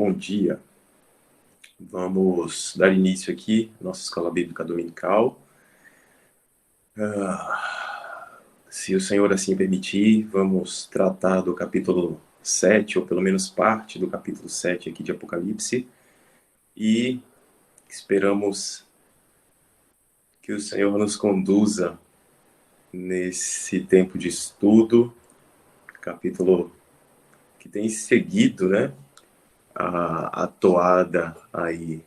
Bom dia. Vamos dar início aqui à nossa escola bíblica dominical. Se o Senhor assim permitir, vamos tratar do capítulo 7, ou pelo menos parte do capítulo 7 aqui de Apocalipse, e esperamos que o Senhor nos conduza nesse tempo de estudo, capítulo que tem seguido, a toada aí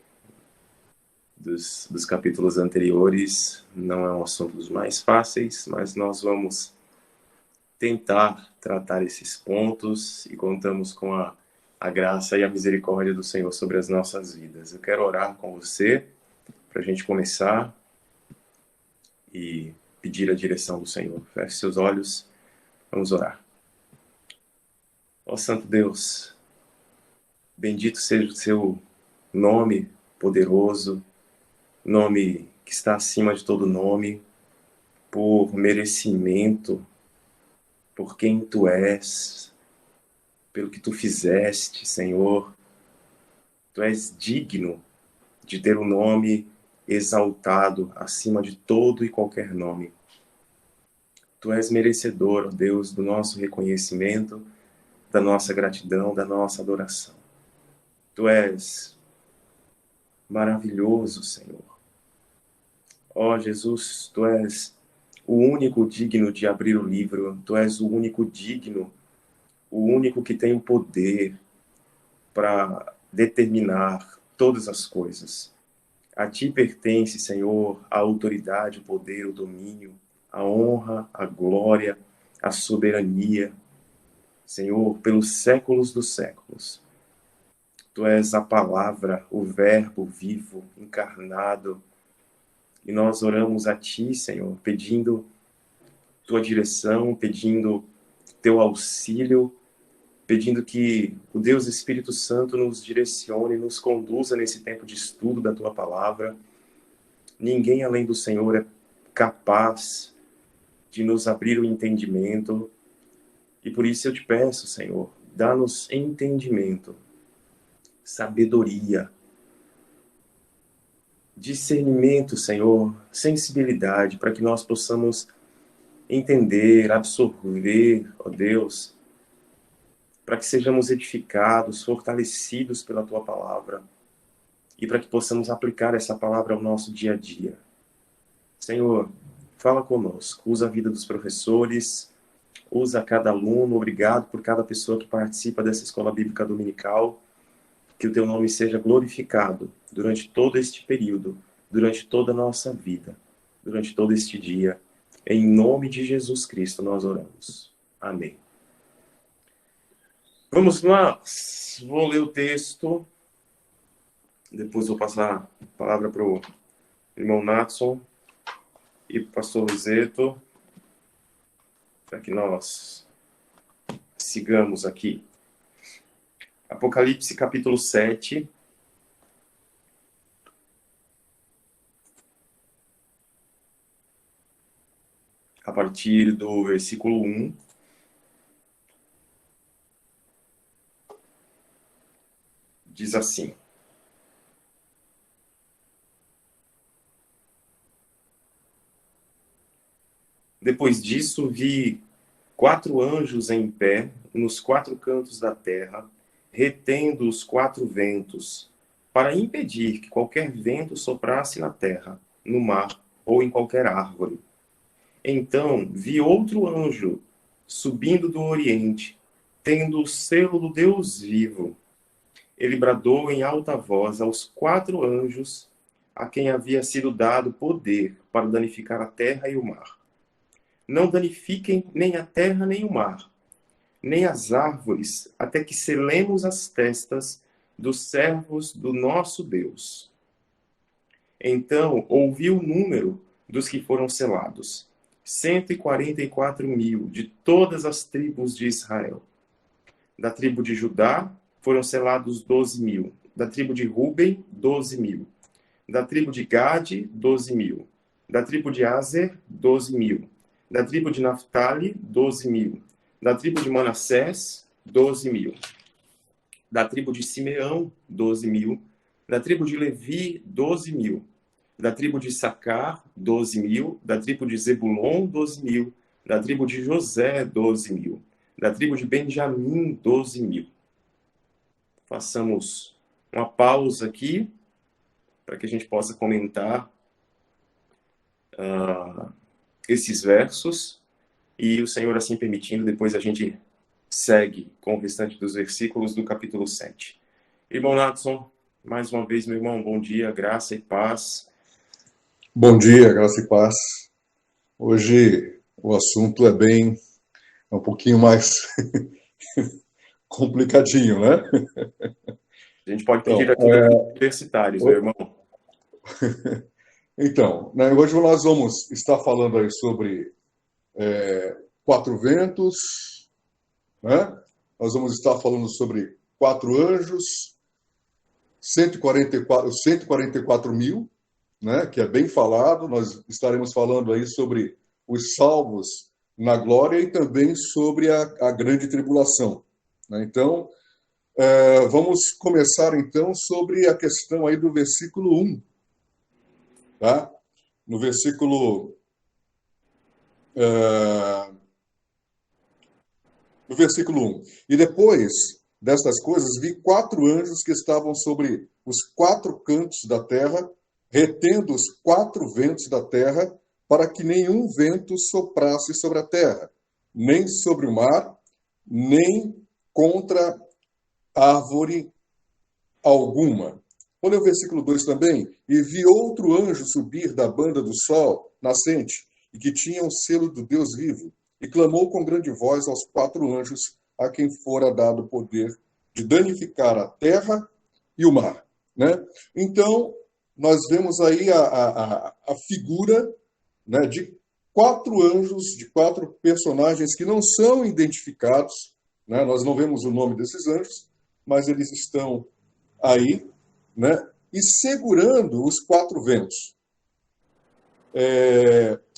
dos capítulos anteriores. Não é um assunto dos mais fáceis, mas nós vamos tentar tratar esses pontos e contamos com a graça e a misericórdia do Senhor sobre as nossas vidas. Eu quero orar com você para a gente começar e pedir a direção do Senhor. Feche seus olhos, vamos orar. Ó Santo Deus, bendito seja o seu nome poderoso, nome que está acima de todo nome, por merecimento, por quem tu és, pelo que tu fizeste, Senhor. Tu és digno de ter um nome exaltado acima de todo e qualquer nome. Tu és merecedor, ó Deus, do nosso reconhecimento, da nossa gratidão, da nossa adoração. Tu és maravilhoso, Senhor. Ó Jesus, tu és o único digno de abrir o livro, tu és o único digno, o único que tem o poder para determinar todas as coisas. A ti pertence, Senhor, a autoridade, o poder, o domínio, a honra, a glória, a soberania, Senhor, pelos séculos dos séculos. Tu és a palavra, o verbo vivo, encarnado. E nós oramos a ti, Senhor, pedindo tua direção, pedindo teu auxílio, pedindo que o Deus Espírito Santo nos direcione, nos conduza nesse tempo de estudo da tua palavra. Ninguém além do Senhor é capaz de nos abrir o entendimento. E por isso eu te peço, Senhor, dá-nos entendimento, sabedoria, discernimento, Senhor, sensibilidade, para que nós possamos entender, absorver, ó Deus, para que sejamos edificados, fortalecidos pela tua palavra e para que possamos aplicar essa palavra ao nosso dia a dia. Senhor, fala conosco, usa a vida dos professores, usa cada aluno, obrigado por cada pessoa que participa dessa escola bíblica dominical, que o teu nome seja glorificado durante todo este período, durante toda a nossa vida, durante todo este dia. Em nome de Jesus Cristo nós oramos. Amém. Vamos lá. Vou ler o texto. Depois vou passar a palavra para o irmão Natson e para o pastor Roseto, para que nós sigamos aqui. Apocalipse capítulo 7. A partir do versículo 1. Diz assim: Depois disso, vi 4 anjos em pé nos 4 cantos da terra, retendo os 4 ventos, para impedir que qualquer vento soprasse na terra, no mar ou em qualquer árvore. Então vi outro anjo subindo do oriente, tendo o selo do Deus vivo. Ele bradou em alta voz aos 4 anjos, a quem havia sido dado poder para danificar a terra e o mar. Não danifiquem nem a terra nem o mar, nem as árvores, até que selemos as testas dos servos do nosso Deus. Então ouvi o número dos que foram selados: 144.000 de todas as tribos de Israel. Da tribo de Judá foram selados 12.000. Da tribo de Ruben, 12.000. Da tribo de Gade, 12.000. Da tribo de Aser, 12.000. Da tribo de Naftali, 12.000. Da tribo de Manassés, 12.000. Da tribo de Simeão, 12.000. Da tribo de Levi, 12.000. Da tribo de Issacar, 12.000. Da tribo de Zebulon, 12.000. Da tribo de José, 12.000. Da tribo de Benjamim, 12.000. Façamos uma pausa aqui para que a gente possa comentar esses versos, e o Senhor, assim permitindo, depois a gente segue com o restante dos versículos do capítulo 7. Irmão Natson, mais uma vez, meu irmão, bom dia, graça e paz. Bom dia, graça e paz. Hoje o assunto é um pouquinho mais complicadinho, né? A gente pode pedir Então, aqui para os universitários, meu irmão. Hoje nós vamos estar falando aí sobre quatro ventos, né? Nós vamos estar falando sobre quatro anjos, 144 mil, né? Que é bem falado. Nós estaremos falando aí sobre os salvos na glória e também sobre a grande tribulação, né? Então, vamos começar então sobre a questão aí do versículo 1, tá? No versículo 1. E depois destas coisas vi quatro anjos que estavam sobre os quatro cantos da terra, retendo os quatro ventos da terra, para que nenhum vento soprasse sobre a terra, nem sobre o mar, nem contra árvore alguma. Olha o versículo 2 também. E vi outro anjo subir da banda do sol nascente, e que tinha o selo do Deus vivo, e clamou com grande voz aos quatro anjos a quem fora dado o poder de danificar a terra e o mar, né? Então, nós vemos aí a figura, né, de quatro anjos, de quatro personagens que não são identificados, né? Nós não vemos o nome desses anjos, mas eles estão aí, né? E segurando os quatro ventos.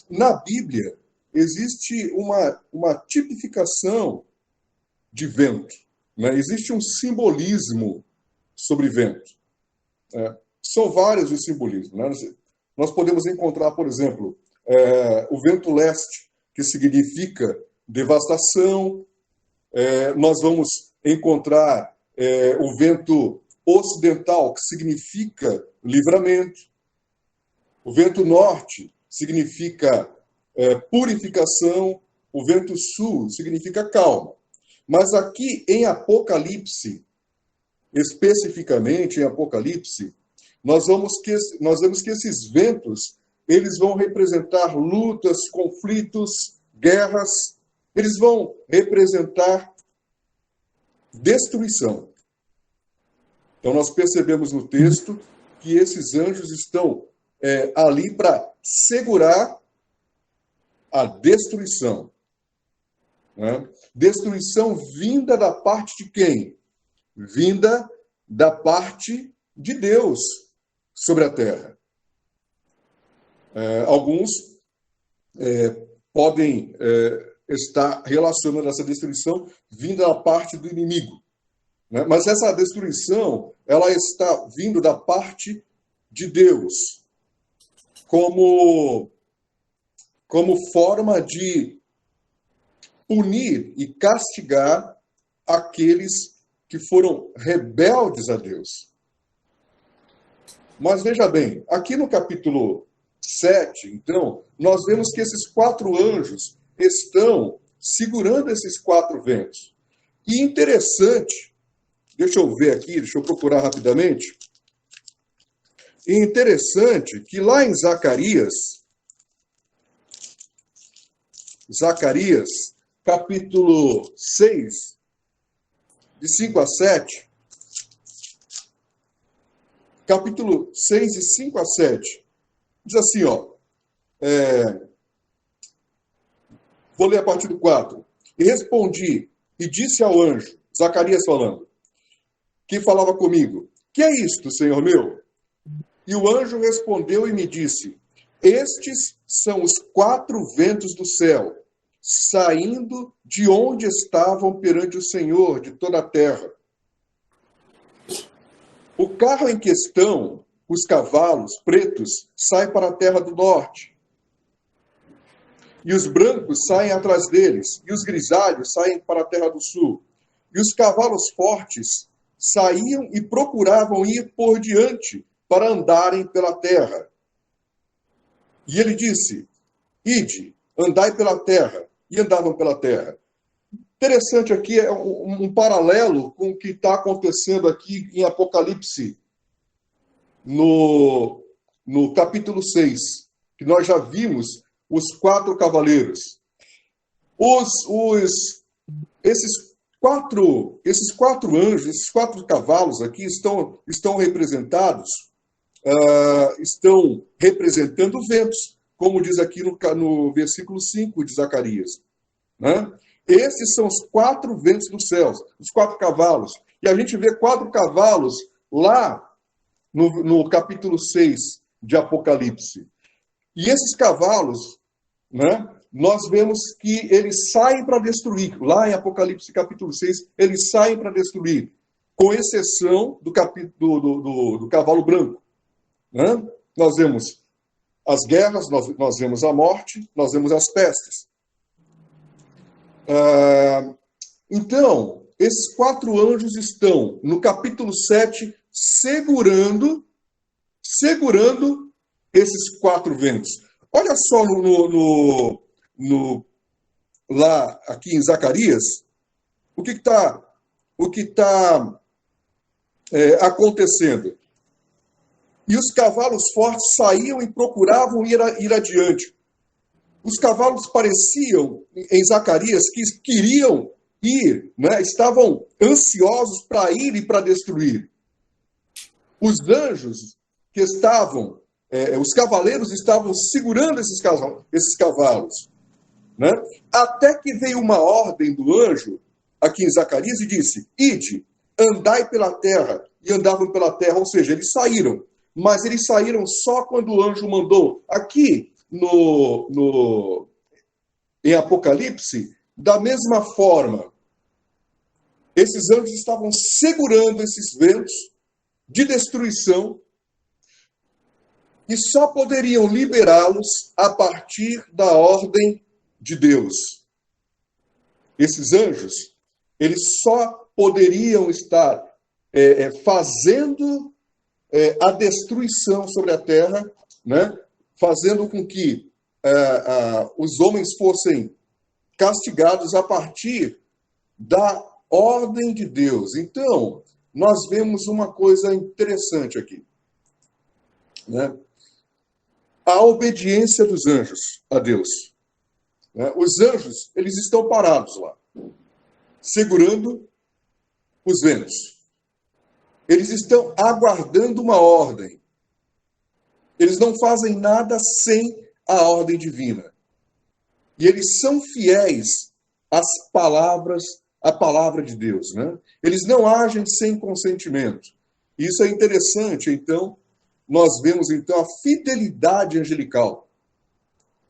Na Bíblia, existe uma tipificação de vento, né? Existe um simbolismo sobre vento. São vários os simbolismos, né? Nós podemos encontrar, por exemplo, o vento leste, que significa devastação. Nós vamos encontrar o vento ocidental, que significa livramento. O vento norte significa purificação. O vento sul significa calma. Mas aqui em Apocalipse, especificamente em Apocalipse, nós vemos que esses ventos, eles vão representar lutas, conflitos, guerras. Eles vão representar destruição. Então, nós percebemos no texto que esses anjos estão ali para segurar a destruição, né? Destruição vinda da parte de quem? Vinda da parte de Deus sobre a terra. Alguns podem estar relacionando essa destruição vinda da parte do inimigo, né? Mas essa destruição, ela está vindo da parte de Deus, como forma de punir e castigar aqueles que foram rebeldes a Deus. Mas veja bem, aqui no capítulo 7, então, nós vemos que esses quatro anjos estão segurando esses quatro ventos. E interessante, deixa eu ver aqui, deixa eu procurar rapidamente. E interessante que lá em Zacarias, capítulo 6, de 5 a 7, capítulo 6, de 5 a 7, diz assim, vou ler a partir do 4. E respondi, e disse ao anjo, Zacarias falando, que falava comigo, que é isto, Senhor meu? E o anjo respondeu e me disse, estes são os quatro ventos do céu, saindo de onde estavam perante o Senhor de toda a terra. O carro em questão, os cavalos pretos, saem para a terra do norte. E os brancos saem atrás deles. E os grisalhos saem para a terra do sul. E os cavalos fortes saíam e procuravam ir por diante para andarem pela terra. E ele disse: ide, andai pela terra. E andavam pela terra. Interessante aqui é um paralelo com o que está acontecendo aqui em Apocalipse, no capítulo 6, que nós já vimos os 4 cavaleiros. Esses quatro anjos, esses 4 cavalos aqui estão representados, estão representando ventos, como diz aqui no versículo 5 de Zacarias. Né? Esses são os 4 ventos dos céus, os 4 cavalos. E a gente vê 4 cavalos lá no capítulo 6 de Apocalipse. E esses cavalos, né, nós vemos que eles saem para destruir. Lá em Apocalipse capítulo 6, eles saem para destruir, com exceção do cavalo branco. Né? Nós vemos as guerras, nós vemos a morte, nós vemos as pestes. Então, esses 4 anjos estão no capítulo 7 segurando esses 4 ventos. Olha só lá aqui em Zacarias o que está acontecendo. E os cavalos fortes saíam e procuravam ir adiante. Os cavalos pareciam, em Zacarias, que queriam ir, né? Estavam ansiosos para ir e para destruir. Os anjos que estavam, os cavaleiros estavam segurando esses cavalos. Né? Até que veio uma ordem do anjo, aqui em Zacarias, e disse: ide, andai pela terra. E andavam pela terra, ou seja, eles saíram. Mas eles saíram só quando o anjo mandou. Aqui, em Apocalipse, da mesma forma, esses anjos estavam segurando esses ventos de destruição e só poderiam liberá-los a partir da ordem de Deus. Esses anjos, eles só poderiam estar fazendo a destruição sobre a terra, né? Fazendo com que os homens fossem castigados a partir da ordem de Deus. Então, nós vemos uma coisa interessante aqui, né? A obediência dos anjos a Deus. Né? Os anjos, eles estão parados lá, segurando os ventos. Eles estão aguardando uma ordem. Eles não fazem nada sem a ordem divina. E eles são fiéis às palavras, à palavra de Deus, né? Eles não agem sem consentimento. Isso é interessante, então, nós vemos então a fidelidade angelical,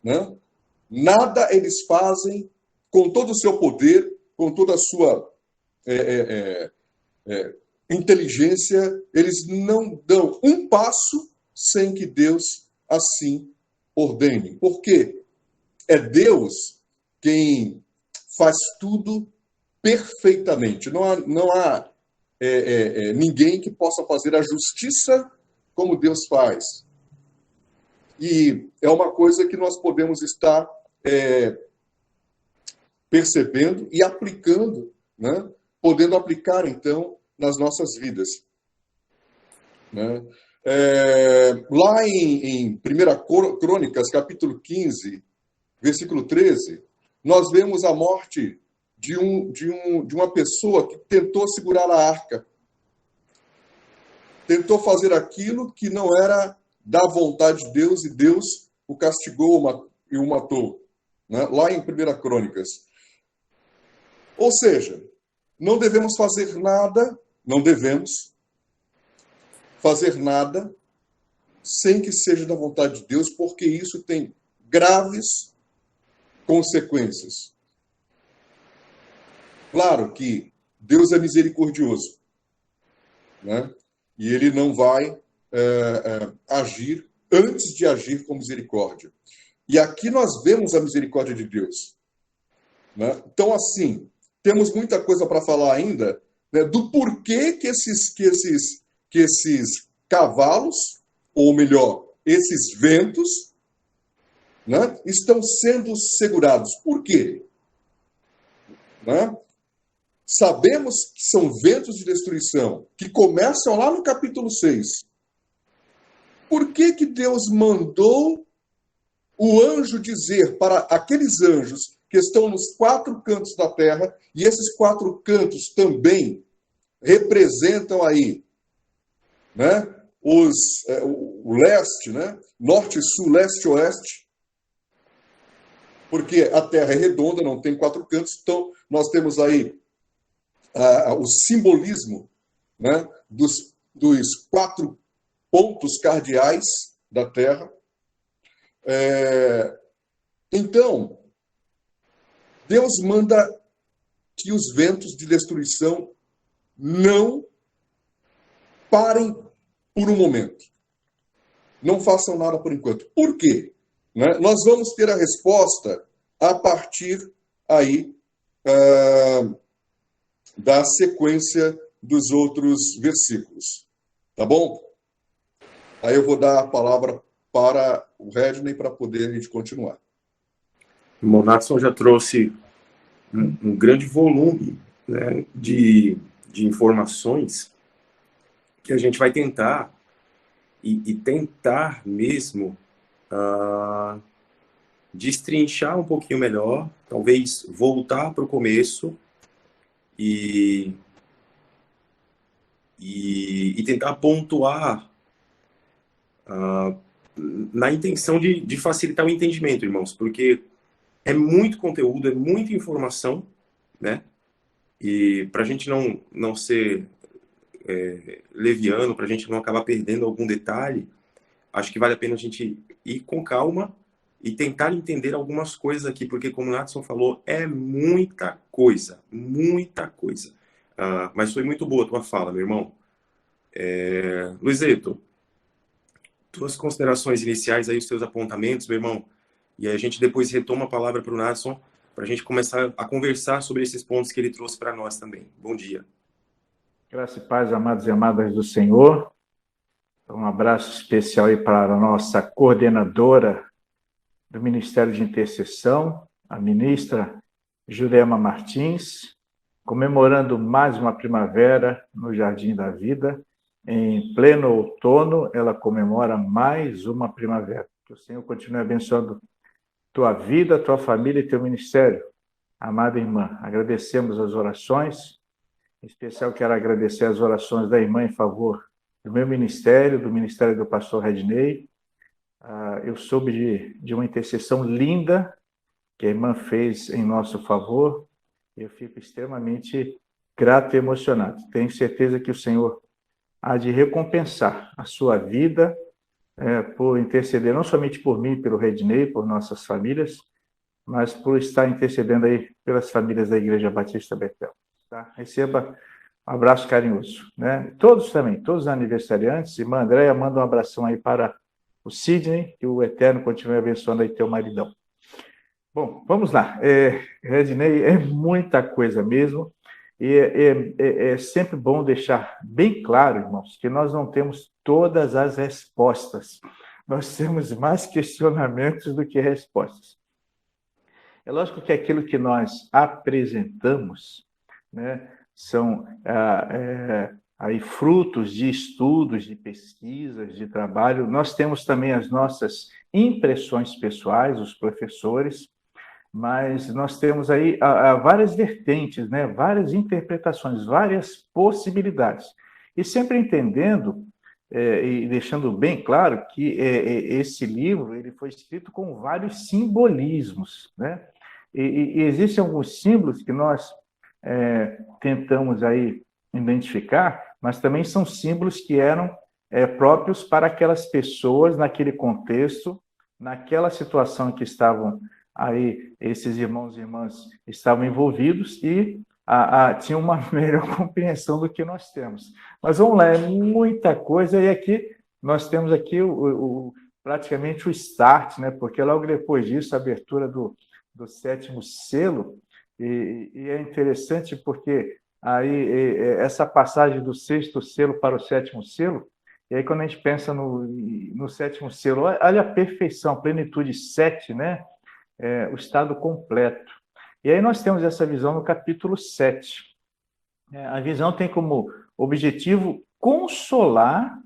né? Nada eles fazem com todo o seu poder, com toda a sua inteligência, eles não dão um passo sem que Deus assim ordene. Porque é Deus quem faz tudo perfeitamente. Não há ninguém que possa fazer a justiça como Deus faz. E é uma coisa que nós podemos estar percebendo e aplicando, né? Podendo aplicar, então, nas nossas vidas. Né? Lá em 1 Crônicas, capítulo 15, versículo 13, nós vemos a morte de uma pessoa que tentou segurar a arca. Tentou fazer aquilo que não era da vontade de Deus, e Deus o castigou e o matou. Né? Lá em 1 Crônicas. Ou seja, não devemos fazer nada sem que seja da vontade de Deus, porque isso tem graves consequências. Claro que Deus é misericordioso, né? e ele não vai agir antes de agir com misericórdia. E aqui nós vemos a misericórdia de Deus, né? Então, assim, temos muita coisa para falar ainda, né, do porquê que esses cavalos, ou melhor, esses ventos, né, estão sendo segurados. Por quê? Né? Sabemos que são ventos de destruição, que começam lá no capítulo 6. Por que que Deus mandou o anjo dizer para aqueles anjos que estão nos 4 cantos da terra, e esses 4 cantos também representam aí, né, o leste, né, norte, sul, leste, oeste, porque a terra é redonda, não tem 4 cantos, então nós temos aí o simbolismo, né, dos 4 pontos cardeais da terra. Então, Deus manda que os ventos de destruição não parem por um momento. Não façam nada por enquanto. Por quê? Né? Nós vamos ter a resposta a partir aí da sequência dos outros versículos. Tá bom? Aí eu vou dar a palavra para o Redney para poder a gente continuar. O Monatson já trouxe um grande volume, né, de informações que a gente vai tentar e tentar mesmo destrinchar um pouquinho melhor, talvez voltar para o começo e tentar pontuar na intenção de facilitar o entendimento, irmãos, porque é muito conteúdo, é muita informação, né? E para a gente não ser leviano, para a gente não acabar perdendo algum detalhe, acho que vale a pena a gente ir com calma e tentar entender algumas coisas aqui, porque como o Natson falou, é muita coisa, muita coisa. Mas foi muito boa a tua fala, meu irmão. Luizito, tuas considerações iniciais aí, os teus apontamentos, meu irmão, e aí a gente depois retoma a palavra para o Natson, para a gente começar a conversar sobre esses pontos que ele trouxe para nós também. Bom dia. Graça e paz, amados e amadas do Senhor. Um abraço especial aí para a nossa coordenadora do Ministério de Intercessão, a ministra Jurema Martins, comemorando mais uma primavera no Jardim da Vida. Em pleno outono, ela comemora mais uma primavera. Que o Senhor continue abençoando tua vida, tua família e teu ministério. Amada irmã, agradecemos as orações. Em especial, quero agradecer as orações da irmã em favor do meu ministério, do ministério do pastor Redney. Eu soube de uma intercessão linda que a irmã fez em nosso favor. Eu fico extremamente grato e emocionado. Tenho certeza que o Senhor há de recompensar a sua vida por interceder não somente por mim, pelo Redney, por nossas famílias, mas por estar intercedendo aí pelas famílias da Igreja Batista Betel. Tá? Receba um abraço carinhoso, né? Todos também, todos os aniversariantes. Irmã Andréia, manda um abração aí para o Sidney, que o Eterno continue abençoando aí teu maridão. Bom, vamos lá. Redney, é muita coisa mesmo, e é sempre bom deixar bem claro, irmãos, que nós não temos todas as respostas. Nós temos mais questionamentos do que respostas. É lógico que aquilo que nós apresentamos, né, são aí frutos de estudos, de pesquisas, de trabalho. Nós temos também as nossas impressões pessoais, os professores, mas nós temos aí várias vertentes, né, várias interpretações, várias possibilidades. E sempre entendendo e deixando bem claro que esse livro ele foi escrito com vários simbolismos, né? E existem alguns símbolos que nós tentamos aí identificar, mas também são símbolos que eram próprios para aquelas pessoas naquele contexto, naquela situação que estavam aí, esses irmãos e irmãs estavam envolvidos, e tinham uma melhor compreensão do que nós temos. Mas vamos lá, é muita coisa, e aqui nós temos aqui praticamente o start, né? Porque logo depois disso, a abertura do 7º selo, e é interessante porque aí essa passagem do 6º selo para o 7º selo, e aí quando a gente pensa no 7º selo, olha a perfeição, a plenitude 7, né? O estado completo. E aí nós temos essa visão no capítulo 7. A visão tem como objetivo consolar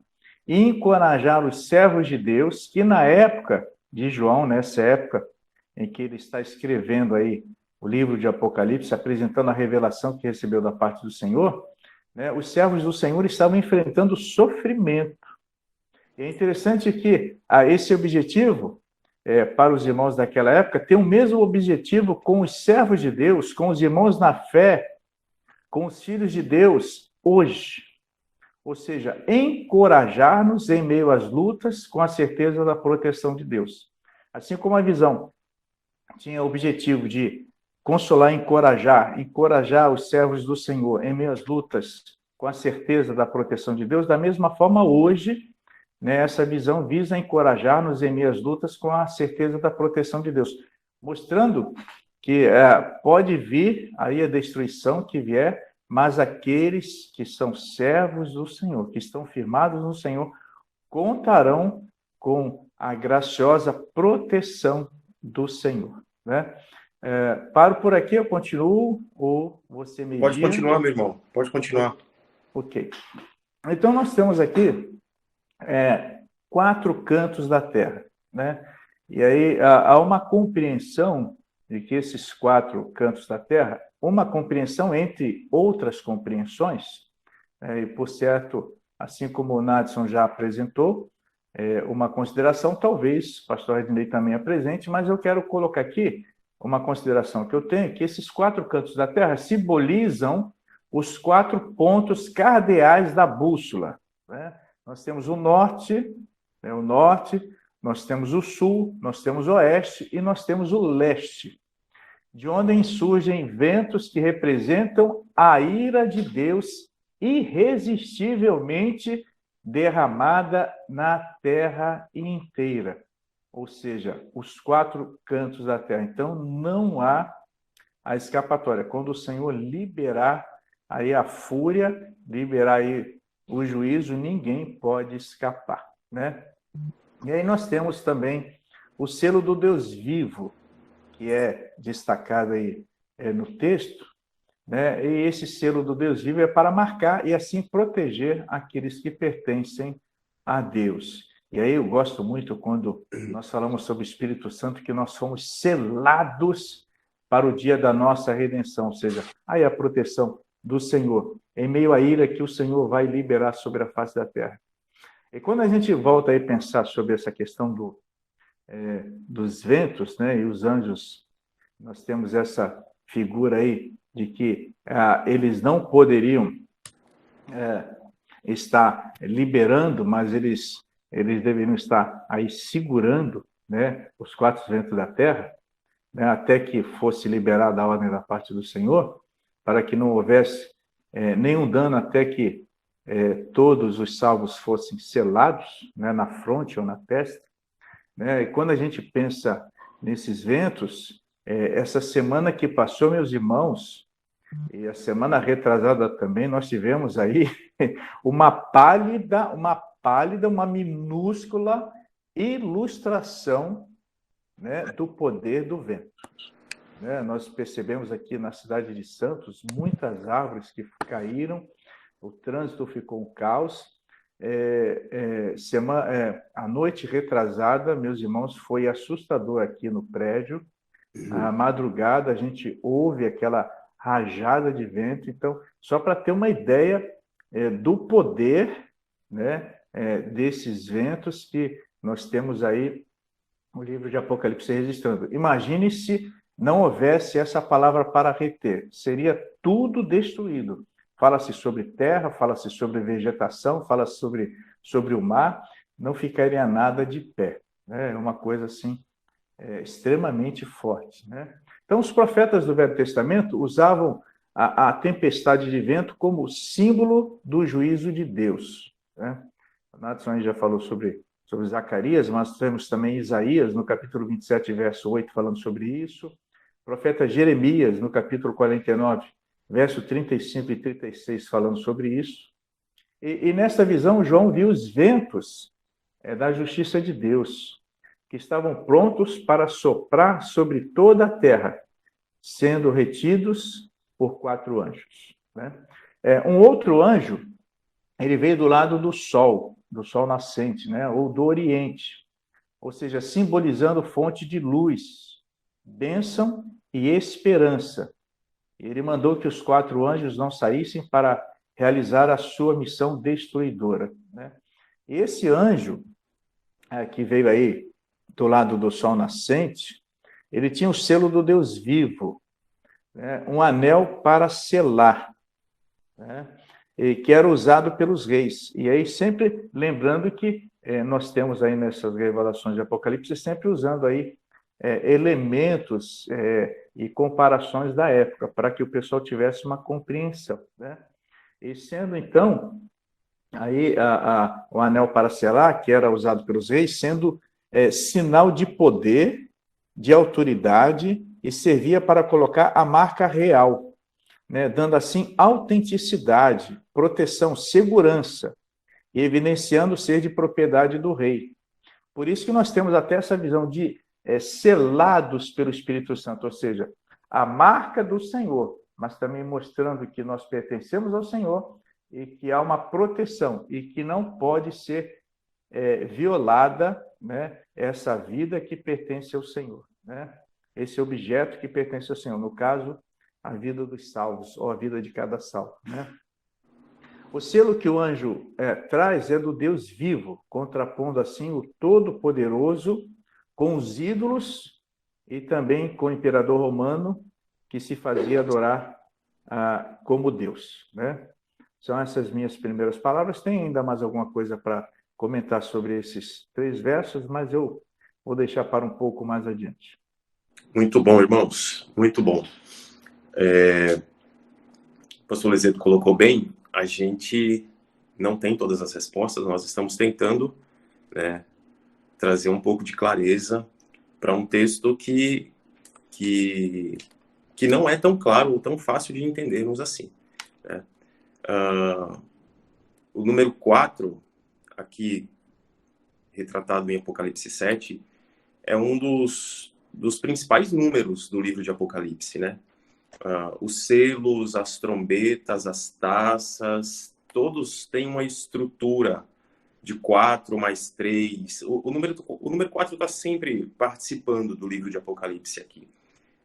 e encorajar os servos de Deus que na época de João, nessa época em que ele está escrevendo aí o livro de Apocalipse, apresentando a revelação que recebeu da parte do Senhor, né, os servos do Senhor estavam enfrentando sofrimento. E é interessante que esse objetivo, para os irmãos daquela época, tem o mesmo objetivo com os servos de Deus, com os irmãos na fé, com os filhos de Deus hoje. Ou seja, encorajar-nos em meio às lutas com a certeza da proteção de Deus. Assim como a visão tinha o objetivo de consolar, encorajar os servos do Senhor em meio às lutas com a certeza da proteção de Deus, da mesma forma hoje, né, essa visão visa encorajar-nos em meio às lutas com a certeza da proteção de Deus, mostrando que pode vir aí a destruição que vier, mas aqueles que são servos do Senhor, que estão firmados no Senhor, contarão com a graciosa proteção do Senhor, né? Paro por aqui, eu continuo, ou você me Pode continuar, meu irmão, pode continuar. Ok. Então, nós temos aqui 4 cantos da terra, né? E aí há uma compreensão de que esses 4 cantos da terra, uma compreensão entre outras compreensões, e por certo, assim como o Nadson já apresentou, uma consideração, talvez o pastor Ednei também apresente, mas eu quero colocar aqui uma consideração que eu tenho, que esses 4 cantos da terra simbolizam os 4 pontos cardeais da bússola, né? Nós temos o norte, nós temos o sul, nós temos o oeste e nós temos o leste, de onde surgem ventos que representam a ira de Deus irresistivelmente derramada na terra inteira. Ou seja, os 4 cantos da terra. Então, não há a escapatória. Quando o Senhor liberar aí a fúria, liberar aí o juízo, ninguém pode escapar, né? E aí nós temos também o selo do Deus vivo, que é destacado aí no texto, né? E esse selo do Deus vivo é para marcar e assim proteger aqueles que pertencem a Deus. E aí eu gosto muito quando nós falamos sobre o Espírito Santo, que nós fomos selados para o dia da nossa redenção, ou seja, aí a proteção do Senhor, em meio à ira que o Senhor vai liberar sobre a face da terra. E quando a gente volta a pensar sobre essa questão dos ventos, né, e os anjos, nós temos essa figura aí de que eles não poderiam estar liberando, mas eles deveriam estar aí segurando, né, os 4 ventos da terra, né, até que fosse liberada a ordem da parte do Senhor, para que não houvesse nenhum dano até que todos os salvos fossem selados, né, na fronte ou na testa, né? E quando a gente pensa nesses ventos, essa semana que passou, meus irmãos, e a semana retrasada também, nós tivemos aí uma minúscula ilustração, né, do poder do vento. Né? Nós percebemos aqui na cidade de Santos muitas árvores que caíram, o trânsito ficou um caos. A noite retrasada, meus irmãos, foi assustador aqui no prédio. À madrugada, a gente ouve aquela rajada de vento. Então, só para ter uma ideia do poder, né, desses ventos que nós temos aí no livro de Apocalipse registrando. Imagine se não houvesse essa palavra para reter. Seria tudo destruído. Fala-se sobre terra, fala-se sobre vegetação, fala-se sobre o mar, não ficaria nada de pé. É uma coisa assim extremamente forte, né? Então, os profetas do Velho Testamento usavam a tempestade de vento como símbolo do juízo de Deus, né? O Nadson já falou sobre Zacarias, mas temos também Isaías, no capítulo 27, verso 8, falando sobre isso. O profeta Jeremias, no capítulo 49, verso 35 e 36, falando sobre isso. E nesta visão, João viu os ventos da justiça de Deus, que estavam prontos para soprar sobre toda a terra, sendo retidos por 4 anjos, né? Um outro anjo, ele veio do lado do sol nascente, né? Ou do oriente, ou seja, simbolizando fonte de luz, bênção e esperança. Ele mandou que os 4 anjos não saíssem para realizar a sua missão destruidora, né? Esse anjo que veio aí do lado do sol nascente, ele tinha o selo do Deus vivo, né? Um anel para selar, né? E que era usado pelos reis. E aí sempre lembrando que nós temos aí nessas revelações de Apocalipse, sempre usando aí elementos e comparações da época, para que o pessoal tivesse uma compreensão, né? E sendo, então, aí o anel para selar, que era usado pelos reis, sendo sinal de poder, de autoridade, e servia para colocar a marca real, né? Dando assim autenticidade, proteção, segurança, e evidenciando ser de propriedade do rei. Por isso que nós temos até essa visão de selados pelo Espírito Santo, ou seja, a marca do Senhor, mas também mostrando que nós pertencemos ao Senhor e que há uma proteção e que não pode ser violada, né, essa vida que pertence ao Senhor, né? Esse objeto que pertence ao Senhor, no caso, a vida dos salvos, ou a vida de cada salvo, né? O selo que o anjo traz é do Deus vivo, contrapondo assim o Todo-Poderoso com os ídolos e também com o imperador romano, que se fazia adorar como Deus, né? São essas minhas primeiras palavras. Tem ainda mais alguma coisa para comentar sobre esses 3 versos, mas eu vou deixar para um pouco mais adiante. Muito bom, irmãos, muito bom. O pastor Lezeto colocou bem, a gente não tem todas as respostas, nós estamos tentando, né, trazer um pouco de clareza para um texto que não é tão claro ou tão fácil de entendermos assim, né? O número 4, aqui retratado em Apocalipse 7, é um dos principais números do livro de Apocalipse, né? Os selos, as trombetas, as taças, todos têm uma estrutura de 4 mais 3. O número 4 está sempre participando do livro de Apocalipse aqui.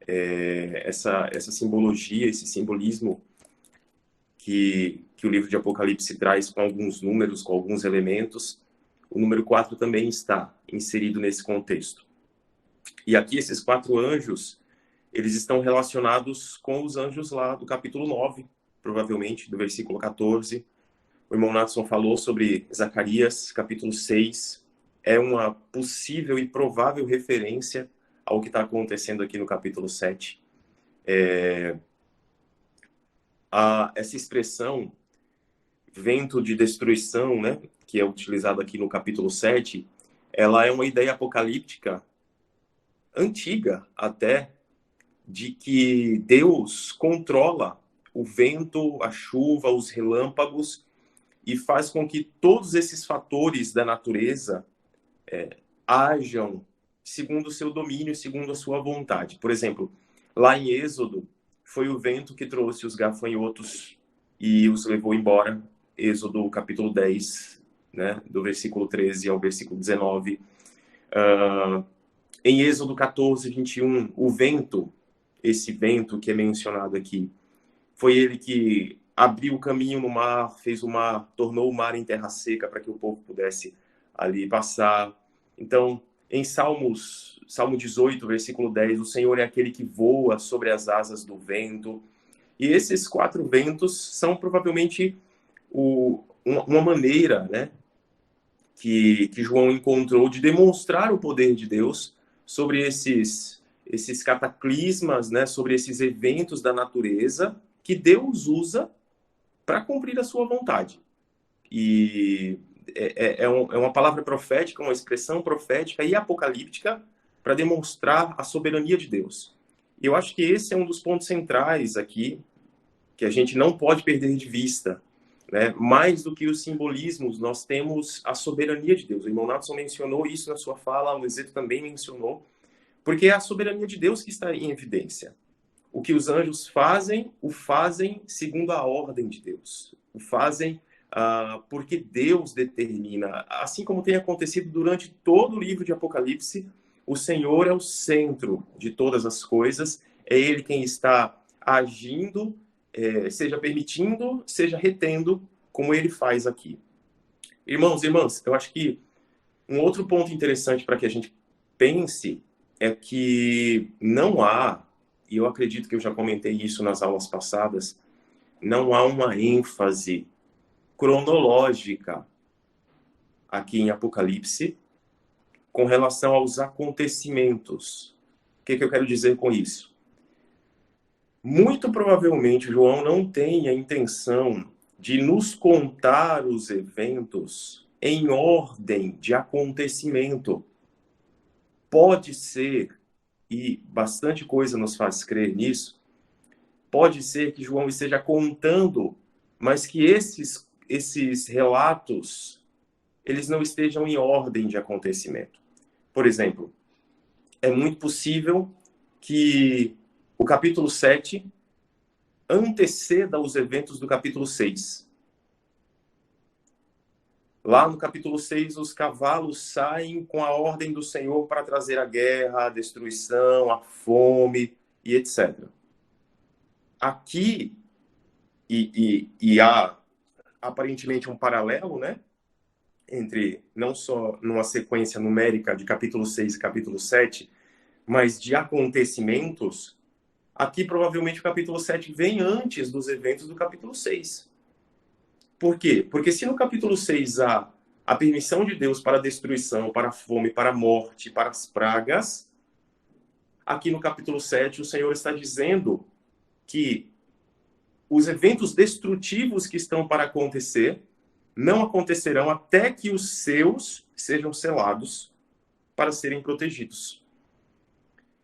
Essa simbologia, esse simbolismo que o livro de Apocalipse traz com alguns números, com alguns elementos, o número 4 também está inserido nesse contexto. E aqui esses 4 anjos, eles estão relacionados com os anjos lá do capítulo 9, provavelmente, do versículo 14. O irmão Natson falou sobre Zacarias, capítulo 6. É uma possível e provável referência ao que está acontecendo aqui no capítulo 7. Essa expressão, vento de destruição, né, que é utilizada aqui no capítulo 7, ela é uma ideia apocalíptica antiga até, de que Deus controla o vento, a chuva, os relâmpagos e faz com que todos esses fatores da natureza ajam segundo o seu domínio, segundo a sua vontade. Por exemplo, lá em Êxodo, foi o vento que trouxe os gafanhotos e os levou embora. Êxodo capítulo 10, né, do versículo 13 ao versículo 19. Em Êxodo 14, 21, o vento, esse vento que é mencionado aqui, foi ele que abriu o caminho no mar, fez o mar, tornou o mar em terra seca para que o povo pudesse ali passar. Então, em Salmo 18, versículo 10, o Senhor é aquele que voa sobre as asas do vento. E esses 4 ventos são provavelmente uma maneira, né, que João encontrou de demonstrar o poder de Deus sobre esses cataclismas, né, sobre esses eventos da natureza, que Deus usa para cumprir a sua vontade. E é uma palavra profética, uma expressão profética e apocalíptica para demonstrar a soberania de Deus. E eu acho que esse é um dos pontos centrais aqui, que a gente não pode perder de vista, né? Mais do que os simbolismos, nós temos a soberania de Deus. O irmão Natson mencionou isso na sua fala, o Ezeto também mencionou, porque é a soberania de Deus que está em evidência. O que os anjos fazem, o fazem segundo a ordem de Deus. O fazem porque Deus determina. Assim como tem acontecido durante todo o livro de Apocalipse, o Senhor é o centro de todas as coisas. É Ele quem está agindo, seja permitindo, seja retendo, como Ele faz aqui. Irmãos e irmãs, eu acho que um outro ponto interessante para que a gente pense é que não há, e eu acredito que eu já comentei isso nas aulas passadas, não há uma ênfase cronológica aqui em Apocalipse com relação aos acontecimentos. O que eu quero dizer com isso? Muito provavelmente João não tem a intenção de nos contar os eventos em ordem de acontecimento. Pode ser, e bastante coisa nos faz crer nisso, pode ser que João esteja contando, mas que esses relatos, eles não estejam em ordem de acontecimento. Por exemplo, é muito possível que o capítulo 7 anteceda os eventos do capítulo 6. Lá no capítulo 6, os cavalos saem com a ordem do Senhor para trazer a guerra, a destruição, a fome e etc. Aqui, e há aparentemente um paralelo, né? Entre não só numa sequência numérica de capítulo 6 e capítulo 7, mas de acontecimentos. Aqui, provavelmente, o capítulo 7 vem antes dos eventos do capítulo 6. Por quê? Porque se no capítulo 6 há a permissão de Deus para a destruição, para a fome, para a morte, para as pragas, aqui no capítulo 7 o Senhor está dizendo que os eventos destrutivos que estão para acontecer não acontecerão até que os seus sejam selados para serem protegidos.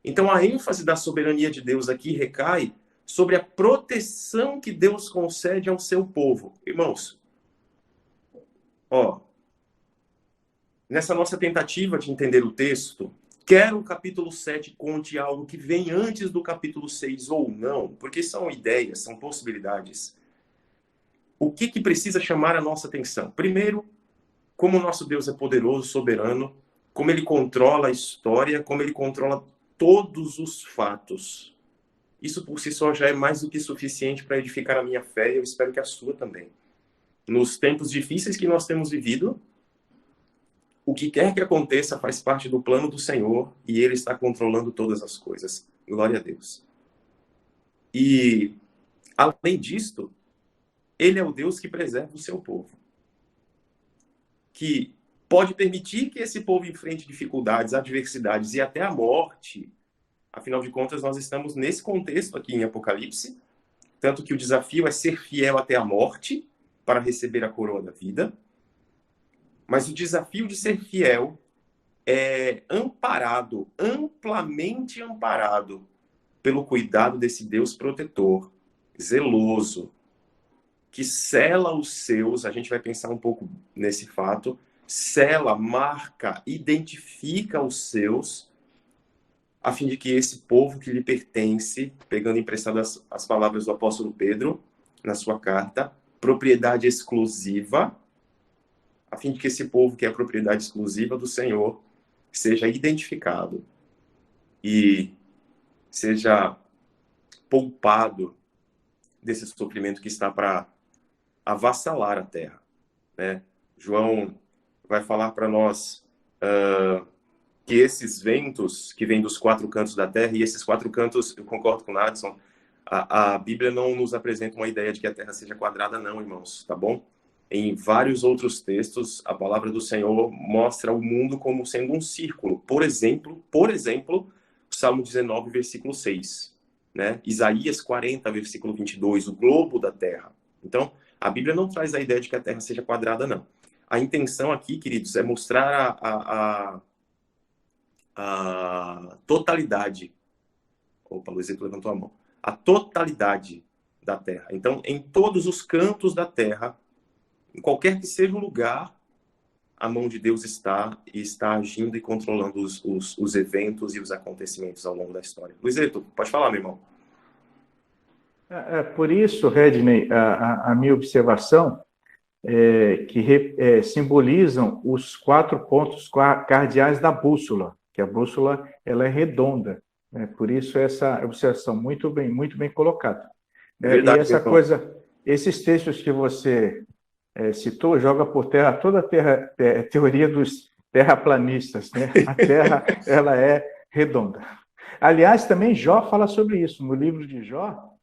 Então, a ênfase da soberania de Deus aqui recai sobre a proteção que Deus concede ao seu povo. Irmãos, nessa nossa tentativa de entender o texto, quer o capítulo 7 conte algo que vem antes do capítulo 6 ou não, porque são ideias, são possibilidades. O que precisa chamar a nossa atenção? Primeiro, como o nosso Deus é poderoso, soberano, como Ele controla a história, como Ele controla todos os fatos. Isso por si só já é mais do que suficiente para edificar a minha fé e eu espero que a sua também. Nos tempos difíceis que nós temos vivido, o que quer que aconteça faz parte do plano do Senhor e Ele está controlando todas as coisas. Glória a Deus. E, além disto, Ele é o Deus que preserva o seu povo. Que pode permitir que esse povo enfrente dificuldades, adversidades e até a morte. Afinal de contas, nós estamos nesse contexto aqui em Apocalipse, tanto que o desafio é ser fiel até a morte para receber a coroa da vida, mas o desafio de ser fiel é amparado, amplamente amparado, pelo cuidado desse Deus protetor, zeloso, que sela os seus, a gente vai pensar um pouco nesse fato, sela, marca, identifica os seus, a fim de que esse povo que lhe pertence, pegando emprestadas as palavras do apóstolo Pedro, na sua carta, propriedade exclusiva, a fim de que esse povo que é a propriedade exclusiva do Senhor seja identificado e seja poupado desse sofrimento que está para avassalar a terra, né? João vai falar para nós que esses ventos que vêm dos quatro cantos da terra, e esses quatro cantos, eu concordo com o Nadson, a Bíblia não nos apresenta uma ideia de que a terra seja quadrada, não, irmãos, tá bom? Em vários outros textos, a palavra do Senhor mostra o mundo como sendo um círculo. Por exemplo, o Salmo 19, versículo 6. né? Isaías 40, versículo 22, o globo da Terra. Então, a Bíblia não traz a ideia de que a Terra seja quadrada, não. A intenção aqui, queridos, é mostrar a totalidade. Opa, Luizito levantou a mão. A totalidade da Terra. Então, em todos os cantos da Terra, em qualquer que seja o lugar, a mão de Deus está agindo e controlando os eventos e os acontecimentos ao longo da história. Luizito, pode falar, meu irmão. Por isso, Redney, a minha observação é que simbolizam os 4 pontos cardeais da bússola, que a bússola ela é redonda. Né? Por isso, essa observação muito bem colocada. Verdade, e essa coisa, esses textos que você citou, joga por terra toda a teoria dos terraplanistas. Né? A Terra ela é redonda. Aliás, também Jó fala sobre isso. No livro de Jó,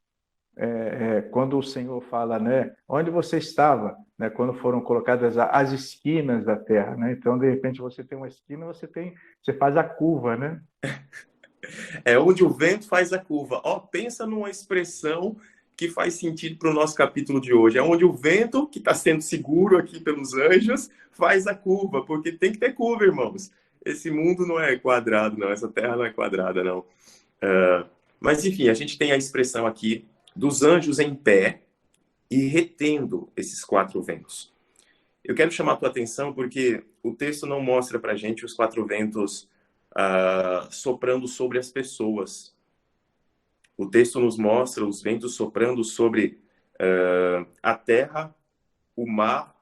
quando o Senhor fala, né, onde você estava, né, quando foram colocadas as esquinas da terra, né? Então, de repente, você tem uma esquina, você faz a curva, né? É onde o vento faz a curva. Pensa numa expressão que faz sentido para o nosso capítulo de hoje. É onde o vento, que está sendo seguro aqui pelos anjos, faz a curva, porque tem que ter curva, irmãos. Esse mundo não é quadrado, não. Essa terra não é quadrada, não. Mas, enfim, a gente tem a expressão aqui dos anjos em pé e retendo esses 4 ventos. Eu quero chamar a tua atenção porque o texto não mostra para a gente os 4 ventos soprando sobre as pessoas. O texto nos mostra os ventos soprando sobre a terra, o mar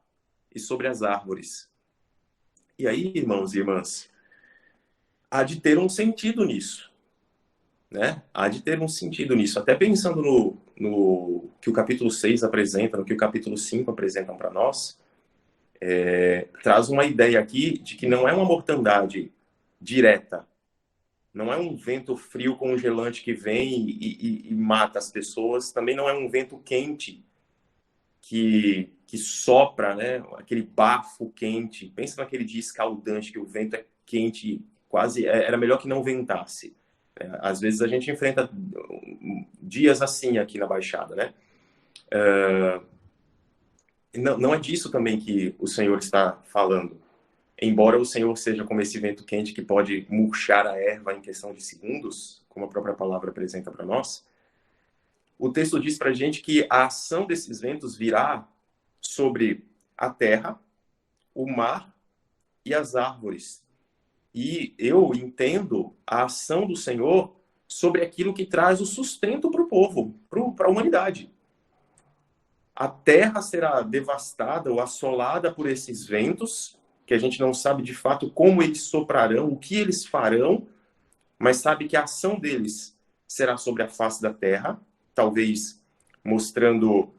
e sobre as árvores. E aí, irmãos e irmãs, há de ter um sentido nisso. Né? Há de ter um sentido nisso. Até pensando no que o capítulo 6 apresenta, no que o capítulo 5 apresentam para nós, traz uma ideia aqui de que não é uma mortandade direta. Não é um vento frio congelante que vem e mata as pessoas. Também não é um vento quente que sopra, né? Aquele bafo quente. Pensa naquele dia escaldante que o vento é quente, quase era melhor que não ventasse. Às vezes a gente enfrenta dias assim aqui na Baixada, né? Não é disso também que o Senhor está falando. Embora o Senhor seja como esse vento quente que pode murchar a erva em questão de segundos, como a própria palavra apresenta para nós, o texto diz para a gente que a ação desses ventos virá sobre a terra, o mar e as árvores. E eu entendo a ação do Senhor sobre aquilo que traz o sustento para o povo, para a humanidade. A terra será devastada ou assolada por esses ventos, que a gente não sabe de fato como eles soprarão, o que eles farão, mas sabe que a ação deles será sobre a face da terra, talvez mostrando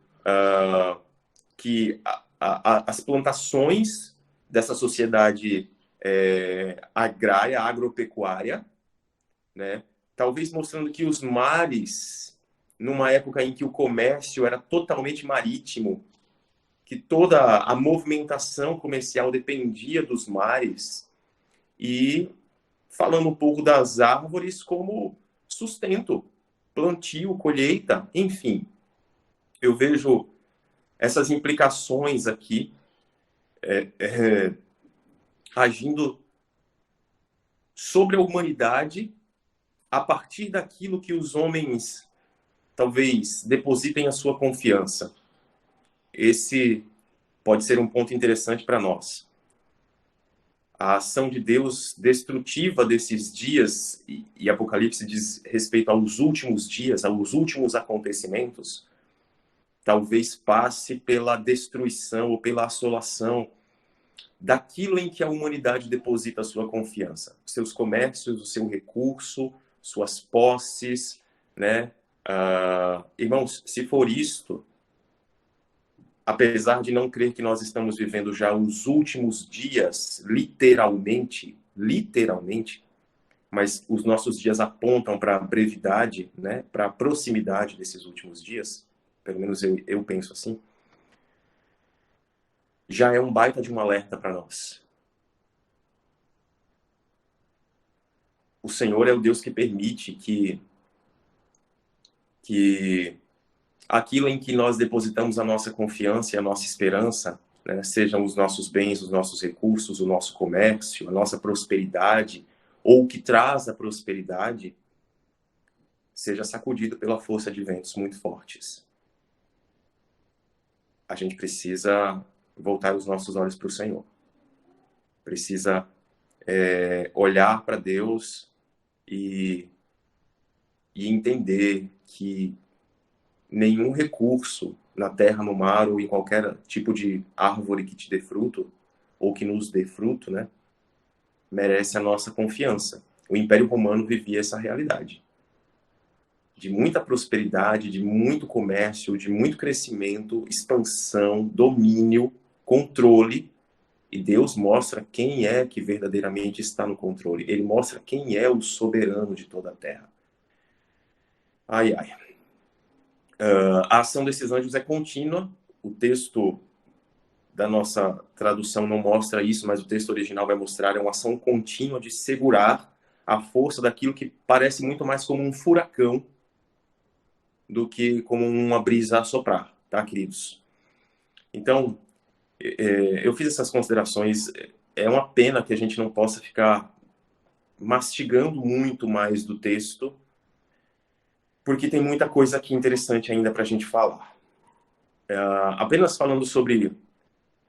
que as plantações dessa sociedade agrária, agropecuária, né? Talvez mostrando que os mares, numa época em que o comércio era totalmente marítimo, que toda a movimentação comercial dependia dos mares, e falando um pouco das árvores como sustento, plantio, colheita, enfim. Eu vejo essas implicações aqui agindo sobre a humanidade a partir daquilo que os homens talvez depositem a sua confiança. Esse pode ser um ponto interessante para nós. A ação de Deus destrutiva desses dias, e Apocalipse diz respeito aos últimos dias, aos últimos acontecimentos, talvez passe pela destruição ou pela assolação daquilo em que a humanidade deposita a sua confiança. Seus comércios, o seu recurso, suas posses, né? Irmãos, se for isto, apesar de não crer que nós estamos vivendo já os últimos dias, literalmente, mas os nossos dias apontam para a brevidade, né? Para a proximidade desses últimos dias, pelo menos eu penso assim, já é um baita de um alerta para nós. O Senhor é o Deus que permite que que aquilo em que nós depositamos a nossa confiança e a nossa esperança, né, sejam os nossos bens, os nossos recursos, o nosso comércio, a nossa prosperidade, ou o que traz a prosperidade, seja sacudido pela força de ventos muito fortes. A gente precisa voltar os nossos olhos para o Senhor. Precisa olhar para Deus e entender que nenhum recurso na terra, no mar ou em qualquer tipo de árvore que te dê fruto, ou que nos dê fruto, né, merece a nossa confiança. O Império Romano vivia essa realidade. De muita prosperidade, de muito comércio, de muito crescimento, expansão, domínio, controle. E Deus mostra quem é que verdadeiramente está no controle. Ele mostra quem é o soberano de toda a terra. Ai, ai. A ação desses anjos é contínua. O texto da nossa tradução não mostra isso, mas o texto original vai mostrar. É uma ação contínua de segurar a força daquilo que parece muito mais como um furacão do que como uma brisa a soprar, tá, queridos? Então, eu fiz essas considerações. É uma pena que a gente não possa ficar mastigando muito mais do texto, porque tem muita coisa aqui interessante ainda para a gente falar. Apenas falando sobre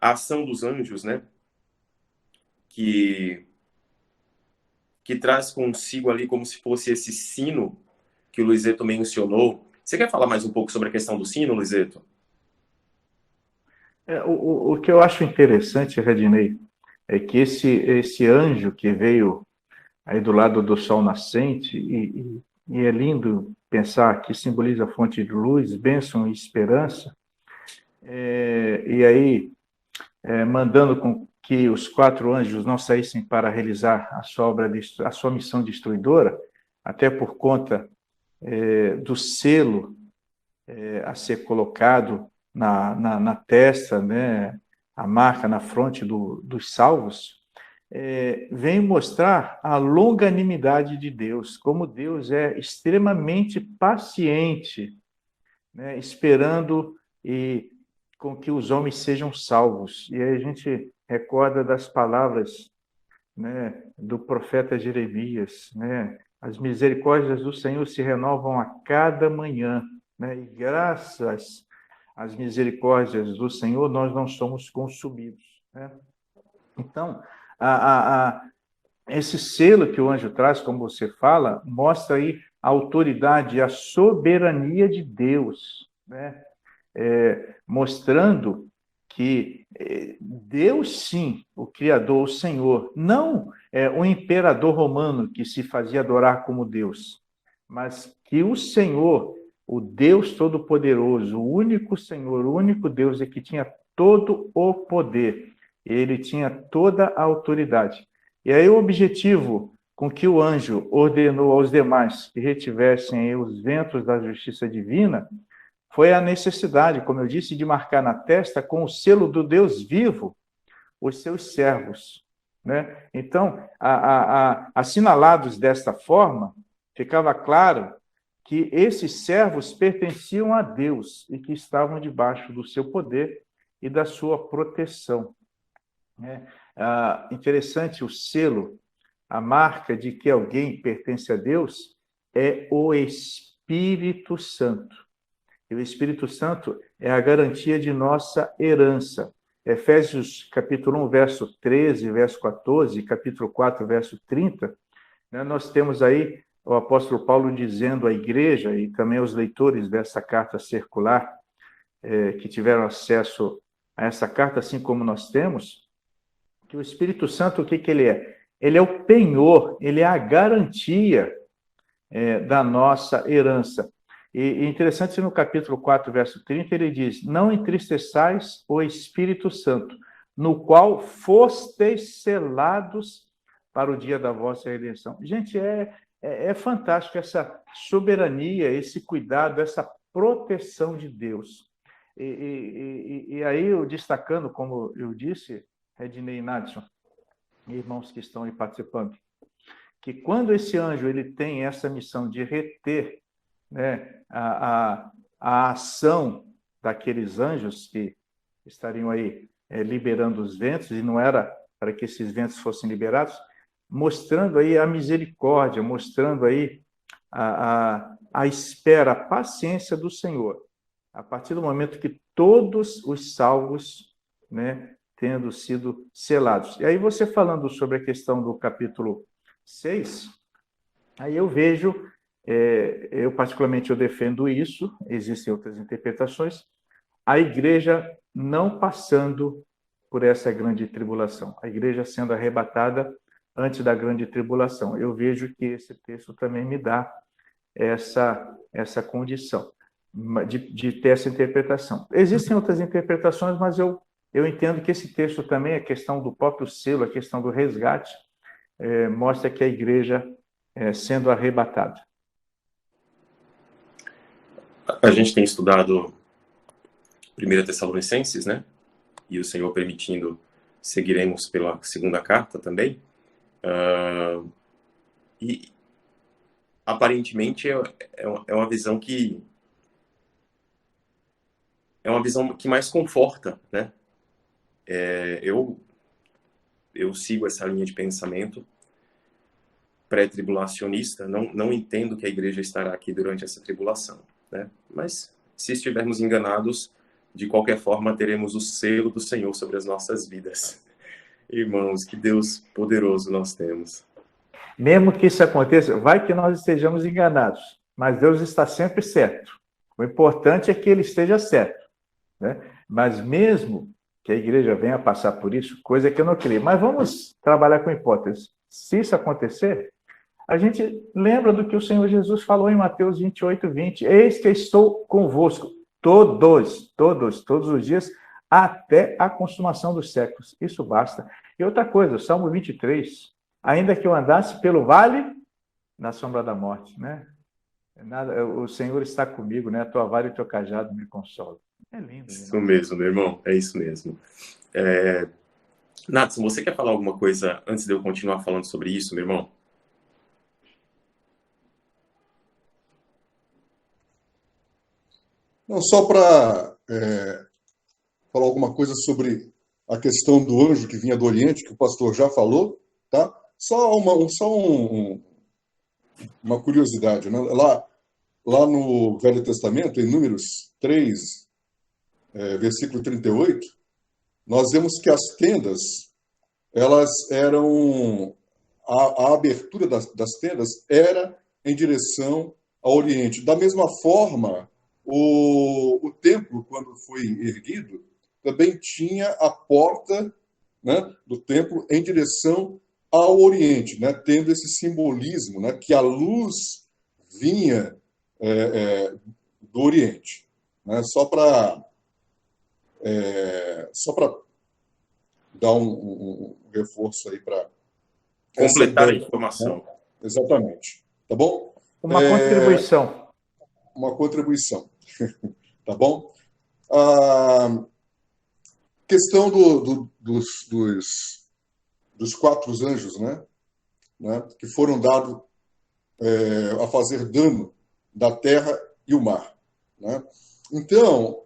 a ação dos anjos, né, que traz consigo ali como se fosse esse sino que o Luizeto mencionou. Você quer falar mais um pouco sobre a questão do sino, Luizeto? O que eu acho interessante, Redinei, é que esse anjo que veio aí do lado do sol nascente, e é lindo pensar que simboliza a fonte de luz, bênção e esperança, e aí mandando com que os 4 anjos não saíssem para realizar a sua missão destruidora, até por conta do selo a ser colocado na testa, né, a marca na fronte dos salvos, vem mostrar a longanimidade de Deus, como Deus é extremamente paciente, né, esperando com que os homens sejam salvos. E aí a gente recorda das palavras, né, do profeta Jeremias, né, as misericórdias do Senhor se renovam a cada manhã, né, e graças às misericórdias do Senhor nós não somos consumidos, né? Então, esse selo que o anjo traz, como você fala, mostra aí a autoridade e a soberania de Deus, né? Mostrando que Deus, sim, o Criador, o Senhor, não o imperador romano que se fazia adorar como Deus, mas que o Senhor, o Deus Todo-Poderoso, o único Senhor, o único Deus é que tinha todo o poder, ele tinha toda a autoridade. E aí o objetivo com que o anjo ordenou aos demais que retivessem os ventos da justiça divina foi a necessidade, como eu disse, de marcar na testa com o selo do Deus vivo os seus servos, né? Então, assinalados desta forma, ficava claro que esses servos pertenciam a Deus e que estavam debaixo do seu poder e da sua proteção, né? Interessante, o selo, a marca de que alguém pertence a Deus é o Espírito Santo. E o Espírito Santo é a garantia de nossa herança. Efésios capítulo 1, verso 13, verso 14, capítulo 4, verso 30, né, nós temos aí o apóstolo Paulo dizendo à igreja e também aos leitores dessa carta circular, que tiveram acesso a essa carta, assim como nós temos, que o Espírito Santo, o que ele é? Ele é o penhor, ele é a garantia da nossa herança. E interessante, no capítulo 4, verso 30, ele diz: não entristeçais o Espírito Santo, no qual fostes selados para o dia da vossa redenção. Gente, é fantástico essa soberania, esse cuidado, essa proteção de Deus. E aí, eu destacando, como eu disse, Redinei e Nadson, irmãos que estão aí participando, que quando esse anjo ele tem essa missão de reter né, a ação daqueles anjos que estariam aí liberando os ventos, e não era para que esses ventos fossem liberados, mostrando aí a misericórdia, mostrando aí a espera, a paciência do Senhor. A partir do momento que todos os salvos, né, tendo sido selados. E aí você falando sobre a questão do capítulo 6, aí eu vejo, eu particularmente eu defendo isso, existem outras interpretações, a igreja não passando por essa grande tribulação, a igreja sendo arrebatada antes da grande tribulação. Eu vejo que esse texto também me dá essa condição de ter essa interpretação. Existem outras interpretações, mas eu entendo que esse texto também, a questão do próprio selo, a questão do resgate, mostra que a igreja sendo arrebatada. A gente tem estudado 1 Tessalonicenses, né? E o Senhor permitindo, seguiremos pela segunda carta também. E aparentemente é uma visão que mais conforta, né? Eu sigo essa linha de pensamento pré-tribulacionista, não entendo que a igreja estará aqui durante essa tribulação, né? Mas se estivermos enganados, de qualquer forma teremos o selo do Senhor sobre as nossas vidas. Irmãos, que Deus poderoso nós temos. Mesmo que isso aconteça, vai que nós estejamos enganados, mas Deus está sempre certo. O importante é que ele esteja certo, né? Mas mesmo que a igreja venha passar por isso, coisa que eu não creio. Mas vamos trabalhar com hipóteses. Se isso acontecer, a gente lembra do que o Senhor Jesus falou em Mateus 28, 20. Eis que estou convosco todos os dias, até a consumação dos séculos. Isso basta. E outra coisa, o Salmo 23, ainda que eu andasse pelo vale na sombra da morte, né? O Senhor está comigo, né? A tua vara e o teu cajado me consolam. É lindo. Isso mesmo, meu irmão. É isso mesmo. Natson, você quer falar alguma coisa antes de eu continuar falando sobre isso, meu irmão? Não, só para falar alguma coisa sobre a questão do anjo que vinha do Oriente, que o pastor já falou, tá? Só uma curiosidade, né? Lá no Velho Testamento, em Números 3, versículo 38, nós vemos que as tendas, elas eram... A abertura das tendas era em direção ao Oriente. Da mesma forma, o templo, quando foi erguido, também tinha a porta, né, do templo em direção ao Oriente, né, tendo esse simbolismo, né, que a luz vinha do Oriente. Né, só para dar um reforço aí para essa Completar a ideia. informação. Né? Exatamente. Tá bom? Uma contribuição. Uma contribuição. Tá bom? A questão dos quatro anjos, né? Que foram dados a fazer dano da terra e o mar. Né? Então,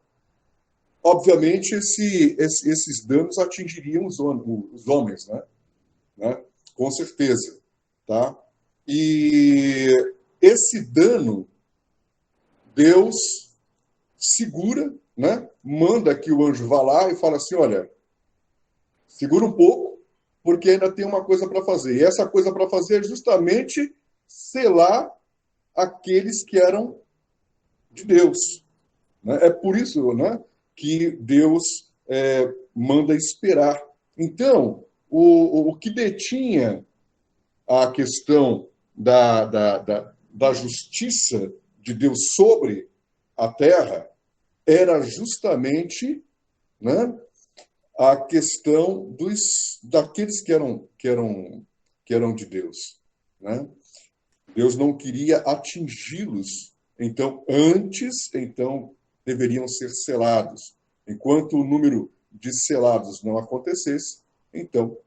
obviamente, esses danos atingiriam os homens, né? Com certeza. Tá? E esse dano, Deus segura, né? Manda que o anjo vá lá e fala assim, olha, segura um pouco, porque ainda tem uma coisa para fazer. E essa coisa para fazer é justamente selar aqueles que eram de Deus. Né? É por isso, né, que Deus manda esperar. Então, o que detinha a questão da justiça de Deus sobre a terra era justamente, né, a questão daqueles que eram de Deus. Né? Deus não queria atingi-los, então deveriam ser selados. Enquanto o número de selados não acontecesse, então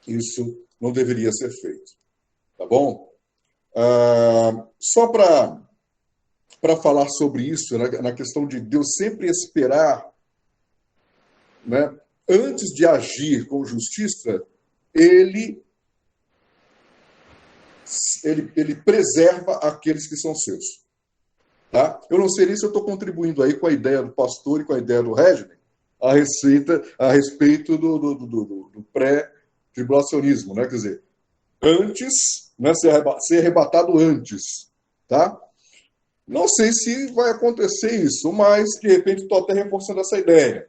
isso não deveria ser feito. Tá bom? Só para para falar sobre isso, na questão de Deus sempre esperar, né, antes de agir com justiça, ele preserva aqueles que são seus. Tá? Eu não sei se eu estou contribuindo aí com a ideia do pastor e com a ideia do Regner a respeito do pré-tribulacionismo, né? Quer dizer, antes, né, ser arrebatado antes. Tá? Não sei se vai acontecer isso, mas de repente estou até reforçando essa ideia.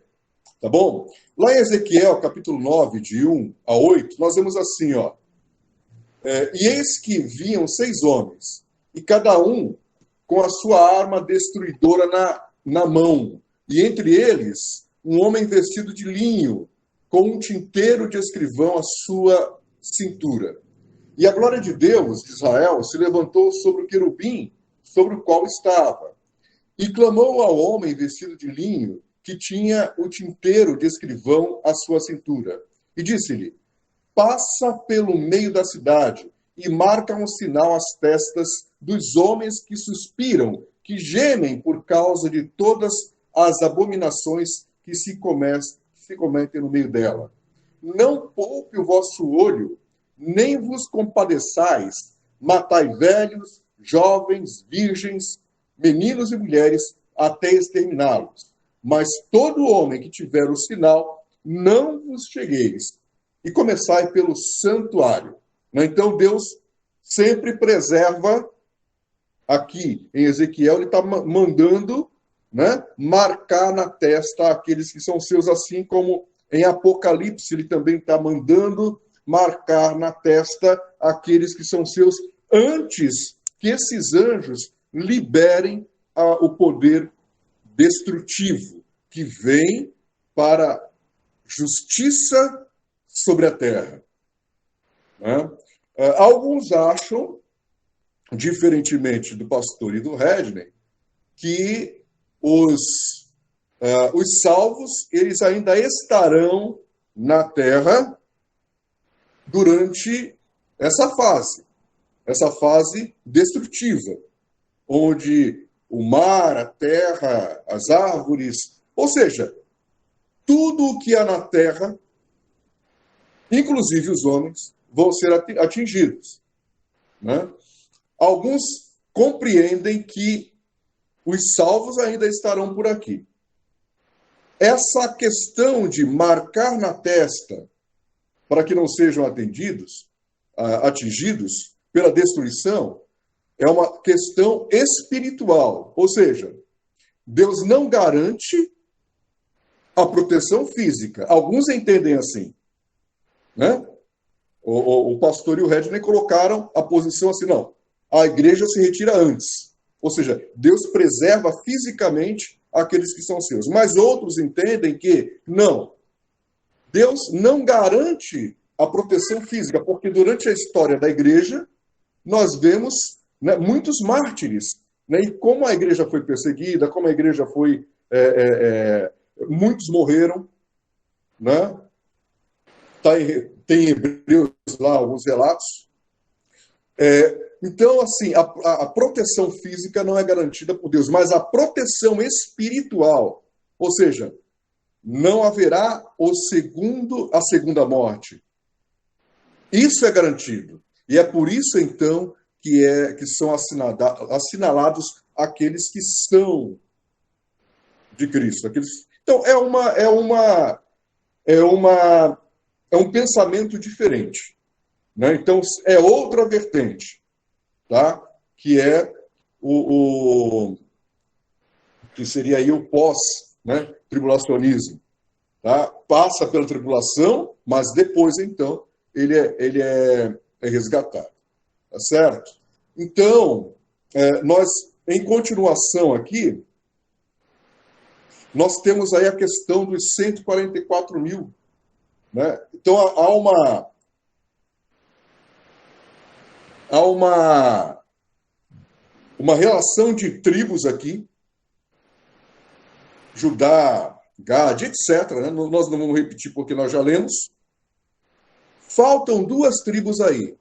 Tá bom? Lá em Ezequiel, capítulo 9, de 1 a 8, nós vemos assim, ó. E eis que vinham 6 homens, e cada um com a sua arma destruidora na mão, e entre eles um homem vestido de linho, com um tinteiro de escrivão à sua cintura. E a glória de Deus, de Israel, se levantou sobre o querubim sobre o qual estava, e clamou ao homem vestido de linho, que tinha o tinteiro de escrivão à sua cintura, e disse-lhe: passa pelo meio da cidade e marca um sinal às testas dos homens que suspiram, que gemem por causa de todas as abominações que se cometem no meio dela. Não poupe o vosso olho, nem vos compadeçais, matai velhos, jovens, virgens, meninos e mulheres, até exterminá-los. Mas todo homem que tiver o sinal, não vos chegueis, e começai pelo santuário. Então, Deus sempre preserva, aqui em Ezequiel, ele está mandando, né, marcar na testa aqueles que são seus, assim como em Apocalipse ele também está mandando marcar na testa aqueles que são seus, antes que esses anjos liberem o poder destrutivo que vem para justiça sobre a terra. Né? Alguns acham, diferentemente do pastor e do Regner, que os salvos eles ainda estarão na terra durante essa fase destrutiva, onde o mar, a terra, as árvores, ou seja, tudo o que há na terra, inclusive os homens, vão ser atingidos. Né? Alguns compreendem que os salvos ainda estarão por aqui. Essa questão de marcar na testa para que não sejam atingidos pela destruição é uma questão espiritual. Ou seja, Deus não garante a proteção física. Alguns entendem assim. Né? O pastor e o Regner colocaram a posição assim, não, a igreja se retira antes. Ou seja, Deus preserva fisicamente aqueles que são seus. Mas outros entendem que, não, Deus não garante a proteção física, porque durante a história da igreja, nós vemos, né, muitos mártires. Né, e como a igreja foi perseguida, como a igreja foi... muitos morreram, né? Tem em Hebreus lá alguns relatos. Então, assim, a proteção física não é garantida por Deus, mas a proteção espiritual, ou seja, não haverá a segunda morte. Isso é garantido. E é por isso, então, que são assinalados aqueles que são de Cristo. Então, é um pensamento diferente. Né? Então, é outra vertente, tá? Que é que seria aí o pós-tribulacionismo. Tá? Passa pela tribulação, mas depois, então, ele é resgatado. Tá certo? Então, nós, em continuação aqui, nós temos aí a questão dos 144 mil. Né? Então, há uma relação de tribos aqui, Judá, Gade, etc. Né? Nós não vamos repetir porque nós já lemos. Faltam 2 tribos aí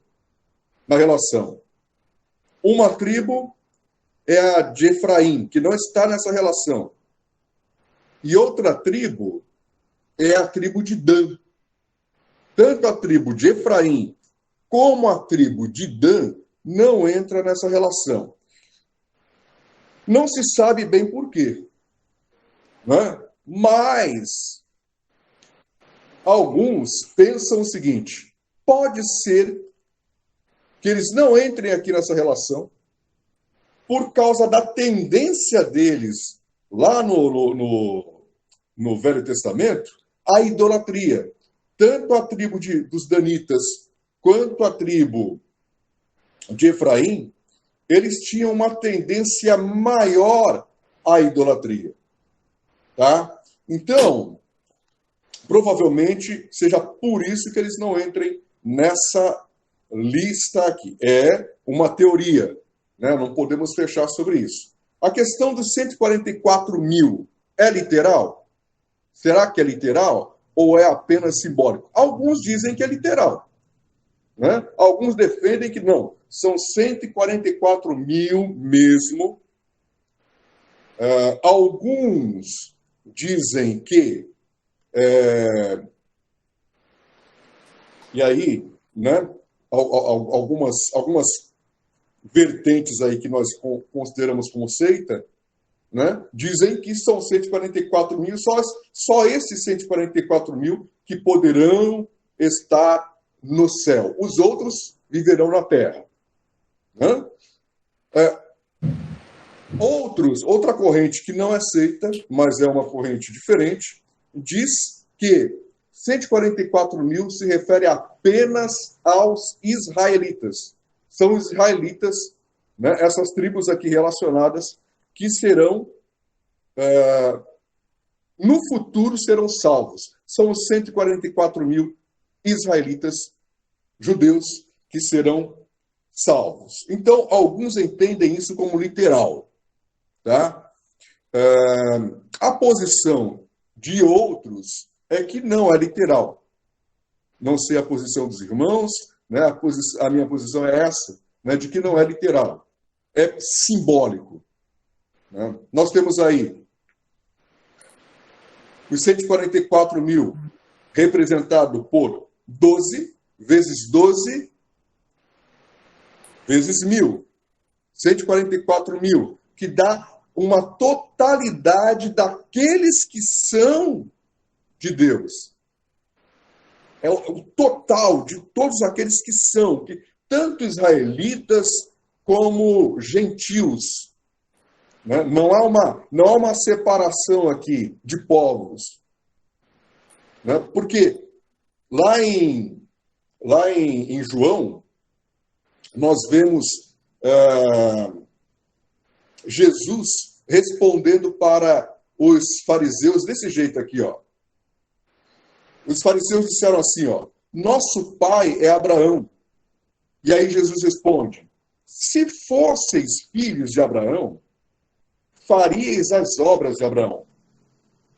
na relação. Uma tribo é a de Efraim, que não está nessa relação. E outra tribo é a tribo de Dan. Tanto a tribo de Efraim como a tribo de Dan não entra nessa relação. Não se sabe bem por quê, né? Mas alguns pensam o seguinte: pode ser que eles não entrem aqui nessa relação por causa da tendência deles lá no Velho Testamento à idolatria. Tanto a tribo dos Danitas quanto a tribo de Efraim, eles tinham uma tendência maior à idolatria. Tá? Então, provavelmente seja por isso que eles não entrem nessa lista aqui. É uma teoria, né? Não podemos fechar sobre isso. A questão dos 144 mil é literal? Será que é literal ou é apenas simbólico? Alguns dizem que é literal, né? Alguns defendem que não. São 144 mil mesmo. Alguns dizem que... E aí, né, algumas vertentes aí que nós consideramos como seita, né, dizem que são 144 mil, só esses 144 mil que poderão estar no céu. Os outros viverão na terra. Né? Outra corrente que não é seita, mas é uma corrente diferente, diz que 144 mil se refere apenas aos israelitas. São os israelitas, né, essas tribos aqui relacionadas, que serão, no futuro, serão salvos. São os 144 mil israelitas, judeus, que serão salvos. Então, alguns entendem isso como literal. Tá? A posição de outros é que não é literal. Não sei a posição dos irmãos, né? A minha posição é essa, né? De que não é literal. É simbólico. Né? Nós temos aí os 144 mil representado por 12 vezes 12 vezes 1.000. 144 mil, que dá uma totalidade daqueles que são de Deus. É o total de todos aqueles que são, tanto israelitas como gentios. Né? Não há uma separação aqui de povos. Né? Porque lá em João, nós vemos Jesus respondendo para os fariseus desse jeito aqui, ó. Os fariseus disseram assim, ó: nosso pai é Abraão. E aí Jesus responde: se fosseis filhos de Abraão, faríeis as obras de Abraão.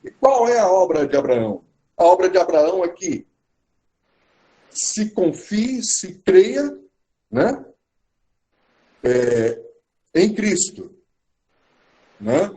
E qual é a obra de Abraão? A obra de Abraão é que se confie, se creia, né, em Cristo. Né?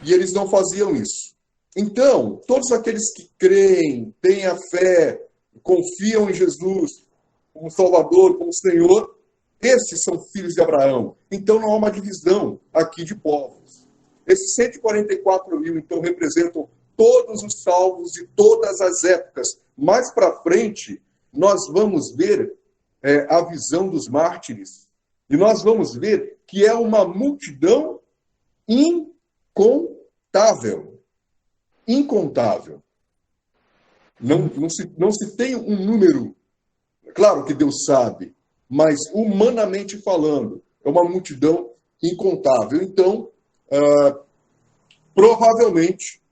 E eles não faziam isso. Então, todos aqueles que creem, têm a fé, confiam em Jesus como Salvador, como Senhor, esses são filhos de Abraão. Então não há uma divisão aqui de povos. Esses 144 mil, então, representam todos os salvos de todas as épocas. Mais para frente, nós vamos ver a visão dos mártires. E nós vamos ver que é uma multidão incontável. Incontável. Não se tem um número. Claro que Deus sabe, mas humanamente falando, é uma multidão incontável. Então, provavelmente,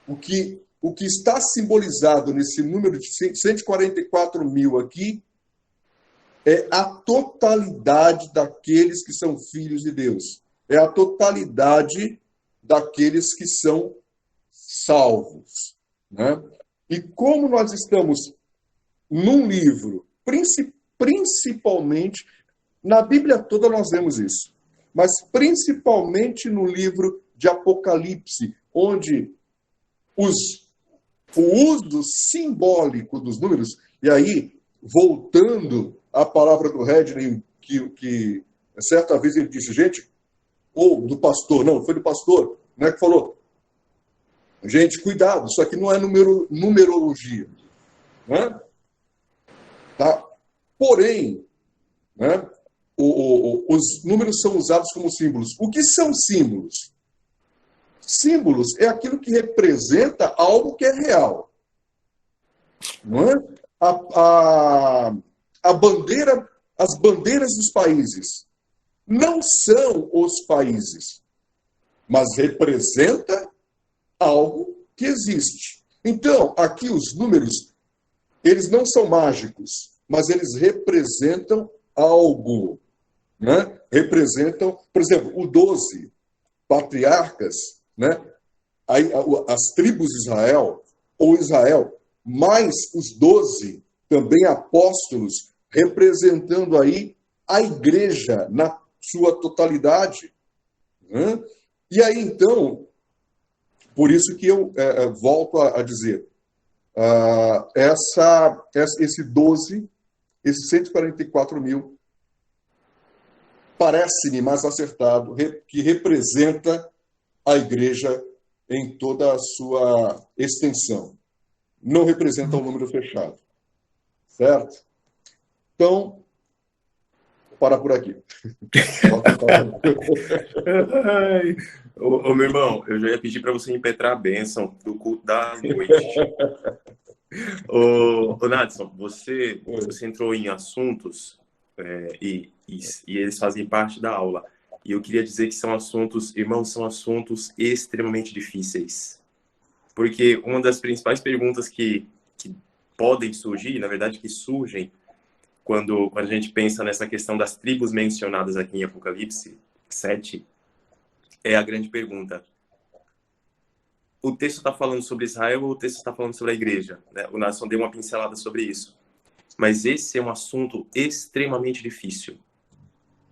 o que está simbolizado nesse número de 144 mil aqui é a totalidade daqueles que são filhos de Deus. É a totalidade daqueles que são salvos. Né? E como nós estamos num livro, principalmente, Na Bíblia toda nós vemos isso, mas principalmente no livro de Apocalipse, onde o uso simbólico dos números, e aí, voltando à palavra do Redney, que certa vez ele disse, gente, ou do pastor, não, foi do pastor, né, que falou, gente, cuidado, isso aqui não é numerologia. Né? Tá? Porém, né, os números são usados como símbolos. O que são símbolos? Símbolos é aquilo que representa algo que é real. Não é? A bandeira, as bandeiras dos países não são os países, mas representa algo que existe. Então, aqui os números, eles não são mágicos, mas eles representam algo. Né? Representam, por exemplo, o 12 patriarcas, né? As tribos de Israel, ou Israel, mais os 12 também apóstolos, representando aí a igreja na sua totalidade. Né? E aí, então, por isso que eu volto a dizer, esse 12, esses 144 mil, parece-me mais acertado, que representa a igreja em toda a sua extensão. Não representa um número fechado. Certo? Então, vou parar por aqui. Ô, meu irmão, eu já ia pedir para você impetrar a bênção do culto da noite. Ô Nadson, você entrou em assuntos e eles fazem parte da aula. E eu queria dizer que são assuntos, irmãos, são assuntos extremamente difíceis. Porque uma das principais perguntas que podem surgir, na verdade que surgem, quando a gente pensa nessa questão das tribos mencionadas aqui em Apocalipse 7, é a grande pergunta. O texto está falando sobre Israel ou o texto está falando sobre a igreja? Né? O Nadson deu uma pincelada sobre isso. Mas esse é um assunto extremamente difícil.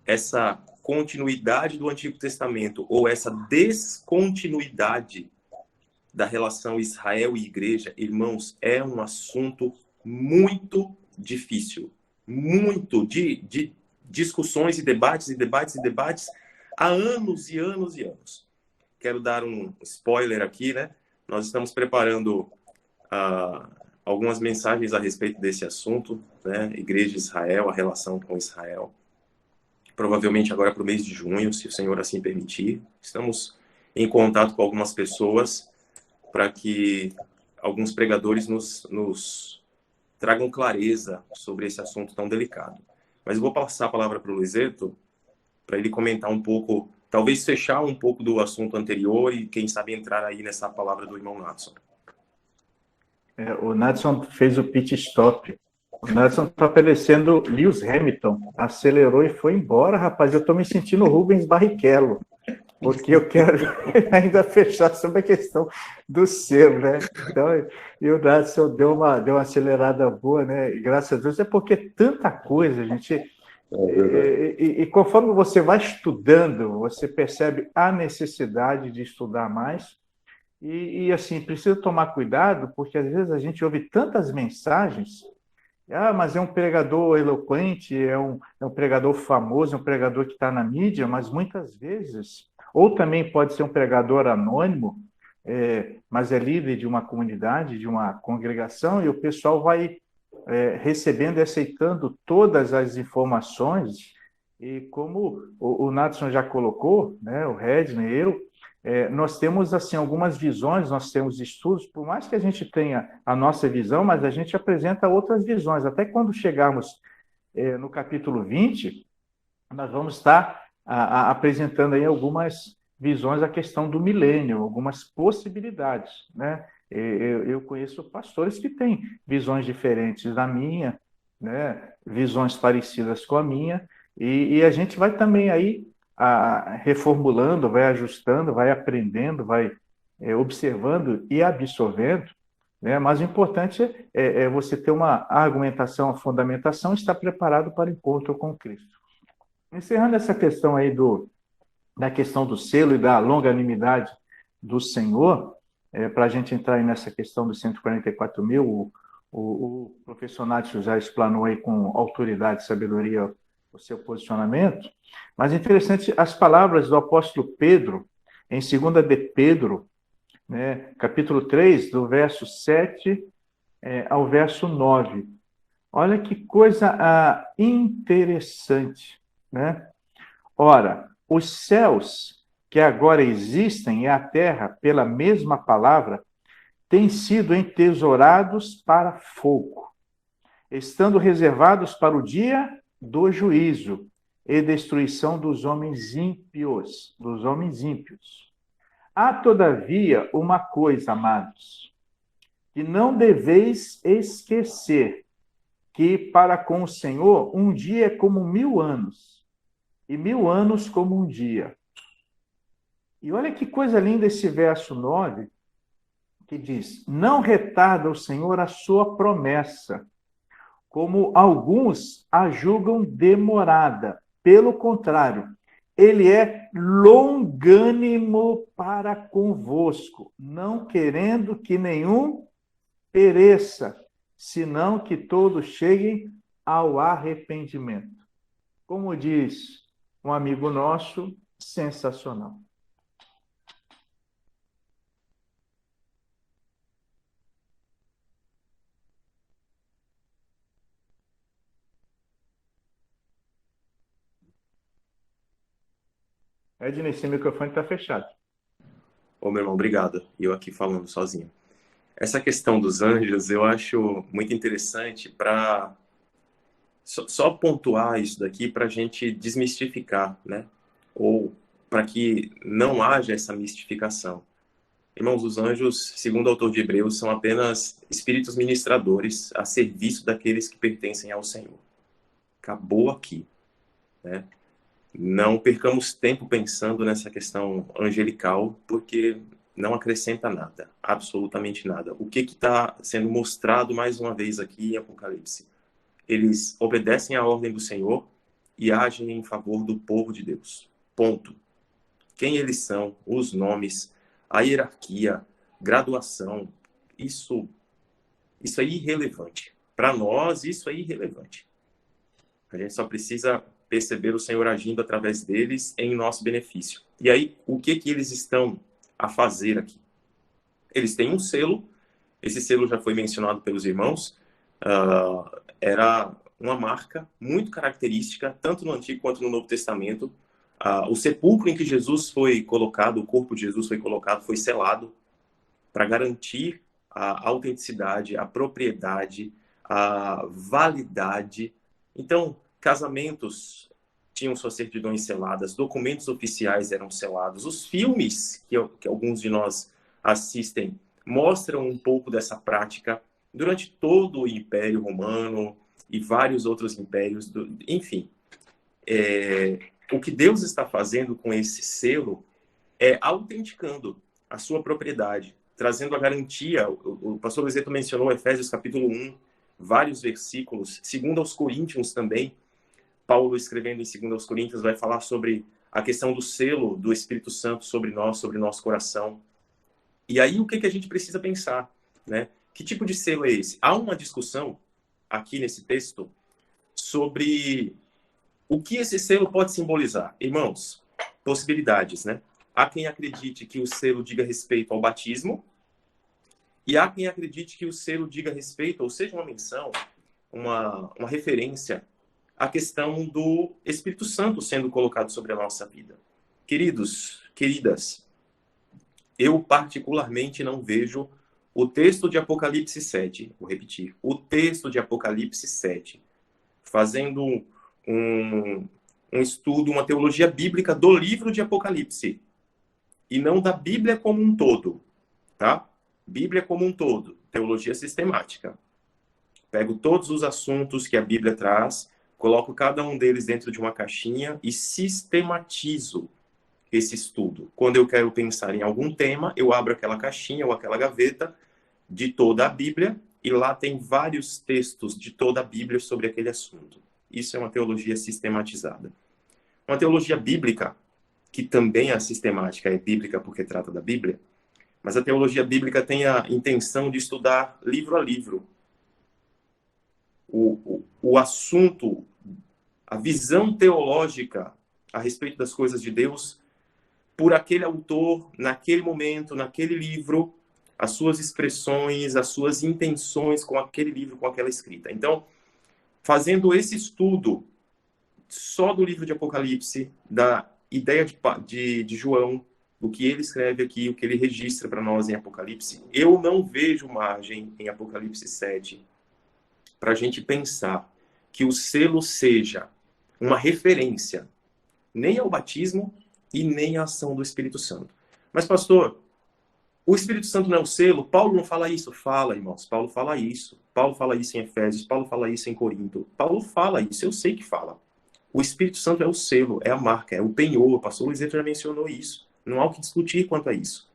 Essa continuidade do Antigo Testamento ou essa descontinuidade da relação Israel e igreja, irmãos, é um assunto muito difícil. Muito de discussões e debates há anos e anos e anos. Quero dar um spoiler aqui, né? Nós estamos preparando algumas mensagens a respeito desse assunto, né? Igreja de Israel, a relação com Israel. Provavelmente agora para o mês de junho, se o Senhor assim permitir. Estamos em contato com algumas pessoas para que alguns pregadores nos tragam clareza sobre esse assunto tão delicado. Mas eu vou passar a palavra para o Luizeto, para ele comentar um pouco, talvez fechar um pouco do assunto anterior e, quem sabe, entrar aí nessa palavra do irmão Nadson. O Nadson fez o pit stop. O Nadson está parecendo Lewis Hamilton. Acelerou e foi embora, rapaz. Eu estou me sentindo Rubens Barrichello, porque eu quero ainda fechar sobre a questão do selo, né? Então, e o Nadson deu uma acelerada boa, né? E graças a Deus, é porque tanta coisa, gente. E conforme você vai estudando, você percebe a necessidade de estudar mais. E assim, precisa tomar cuidado, porque às vezes a gente ouve tantas mensagens. Mas é um pregador eloquente, é um pregador famoso, é um pregador que está na mídia, mas muitas vezes, ou também pode ser um pregador anônimo, mas é líder de uma comunidade, de uma congregação, e o pessoal vai recebendo e aceitando todas as informações, e como o Nadson já colocou, né, o Redney, nós temos assim algumas visões, nós temos estudos, por mais que a gente tenha a nossa visão, mas a gente apresenta outras visões. Até quando chegarmos no capítulo 20, nós vamos estar apresentando aí algumas visões da questão do milênio, algumas possibilidades, né? Eu conheço pastores que têm visões diferentes da minha, né? Visões parecidas com a minha, e a gente vai também aí reformulando, vai ajustando, vai aprendendo, vai observando e absorvendo, né? Mas o importante é você ter uma argumentação, uma fundamentação e estar preparado para o encontro com Cristo. Encerrando essa questão aí da questão do selo e da longanimidade do Senhor, para a gente entrar aí nessa questão dos 144 mil, o professor Nácio já explanou aí com autoridade e sabedoria o seu posicionamento, mas é interessante as palavras do apóstolo Pedro, em 2 de Pedro, né, capítulo 3, do verso 7 ao verso 9. Olha que coisa interessante, né? Ora, os céus que agora existem e a terra, pela mesma palavra, têm sido entesourados para fogo, estando reservados para o dia do juízo e destruição dos homens ímpios, Há, todavia, uma coisa, amados, que não deveis esquecer, que para com o Senhor um dia é como 1000 anos, e 1000 anos como um dia. E olha que coisa linda esse verso 9, que diz: não retarda o Senhor a sua promessa, como alguns a julgam demorada. Pelo contrário, ele é longânimo para convosco, não querendo que nenhum pereça, senão que todos cheguem ao arrependimento. Como diz um amigo nosso, sensacional. Ednei, esse microfone está fechado. Ô, meu irmão, obrigado. E eu aqui falando sozinho. Essa questão dos anjos eu acho muito interessante para só pontuar isso daqui para a gente desmistificar, né? Ou para que não haja essa mistificação. Irmãos, os anjos, segundo o autor de Hebreus, são apenas espíritos ministradores a serviço daqueles que pertencem ao Senhor. Acabou aqui, né? Não percamos tempo pensando nessa questão angelical, porque não acrescenta nada, absolutamente nada. O que está sendo mostrado mais uma vez aqui em Apocalipse? Eles obedecem à ordem do Senhor e agem em favor do povo de Deus. Ponto. Quem eles são, os nomes, a hierarquia, graduação, isso é irrelevante. Para nós, isso é irrelevante. A gente só precisa perceber o Senhor agindo através deles em nosso benefício. E aí, o que eles estão a fazer aqui? Eles têm um selo, esse selo já foi mencionado pelos irmãos, era uma marca muito característica, tanto no Antigo quanto no Novo Testamento. O sepulcro em que Jesus foi colocado, o corpo de Jesus foi colocado, foi selado para garantir a autenticidade, a propriedade, a validade. Então, casamentos tinham suas certidões seladas, documentos oficiais eram selados. Os filmes que alguns de nós assistem mostram um pouco dessa prática durante todo o Império Romano e vários outros impérios. Enfim, o que Deus está fazendo com esse selo é autenticando a sua propriedade, trazendo a garantia. O pastor Luizeto mencionou Efésios capítulo 1, vários versículos, 2 aos Coríntios também. Paulo, escrevendo em 2 aos Coríntios, vai falar sobre a questão do selo do Espírito Santo sobre nós, sobre nosso coração. E aí, o que a gente precisa pensar, né? Que tipo de selo é esse? Há uma discussão aqui nesse texto sobre o que esse selo pode simbolizar. Irmãos, possibilidades, né? Há quem acredite que o selo diga respeito ao batismo, e há quem acredite que o selo diga respeito, ou seja, uma menção, uma referência à questão do Espírito Santo sendo colocado sobre a nossa vida. Queridos, queridas, eu particularmente não vejo o texto de Apocalipse 7, vou repetir, o texto de Apocalipse 7, fazendo um estudo, uma teologia bíblica do livro de Apocalipse, e não da Bíblia como um todo, tá? Bíblia como um todo, teologia sistemática. Pego todos os assuntos que a Bíblia traz, coloco cada um deles dentro de uma caixinha e sistematizo esse estudo. Quando eu quero pensar em algum tema, eu abro aquela caixinha ou aquela gaveta de toda a Bíblia e lá tem vários textos de toda a Bíblia sobre aquele assunto. Isso é uma teologia sistematizada. Uma teologia bíblica, que também é sistemática, é bíblica porque trata da Bíblia, mas a teologia bíblica tem a intenção de estudar livro a livro o assunto, a visão teológica a respeito das coisas de Deus por aquele autor, naquele momento, naquele livro, as suas expressões, as suas intenções com aquele livro, com aquela escrita. Então, fazendo esse estudo só do livro de Apocalipse, da ideia de João, do que ele escreve aqui, o que ele registra para nós em Apocalipse, eu não vejo margem em Apocalipse 7 para a gente pensar que o selo seja uma referência nem ao batismo e nem à ação do Espírito Santo. Mas, pastor, o Espírito Santo não é o selo? Paulo não fala isso? Fala, irmãos. Paulo fala isso. Paulo fala isso em Efésios. Paulo fala isso em Corinto. Paulo fala isso. Eu sei que fala. O Espírito Santo é o selo, é a marca, é o penhor. O pastor Luiz já mencionou isso. Não há o que discutir quanto a isso.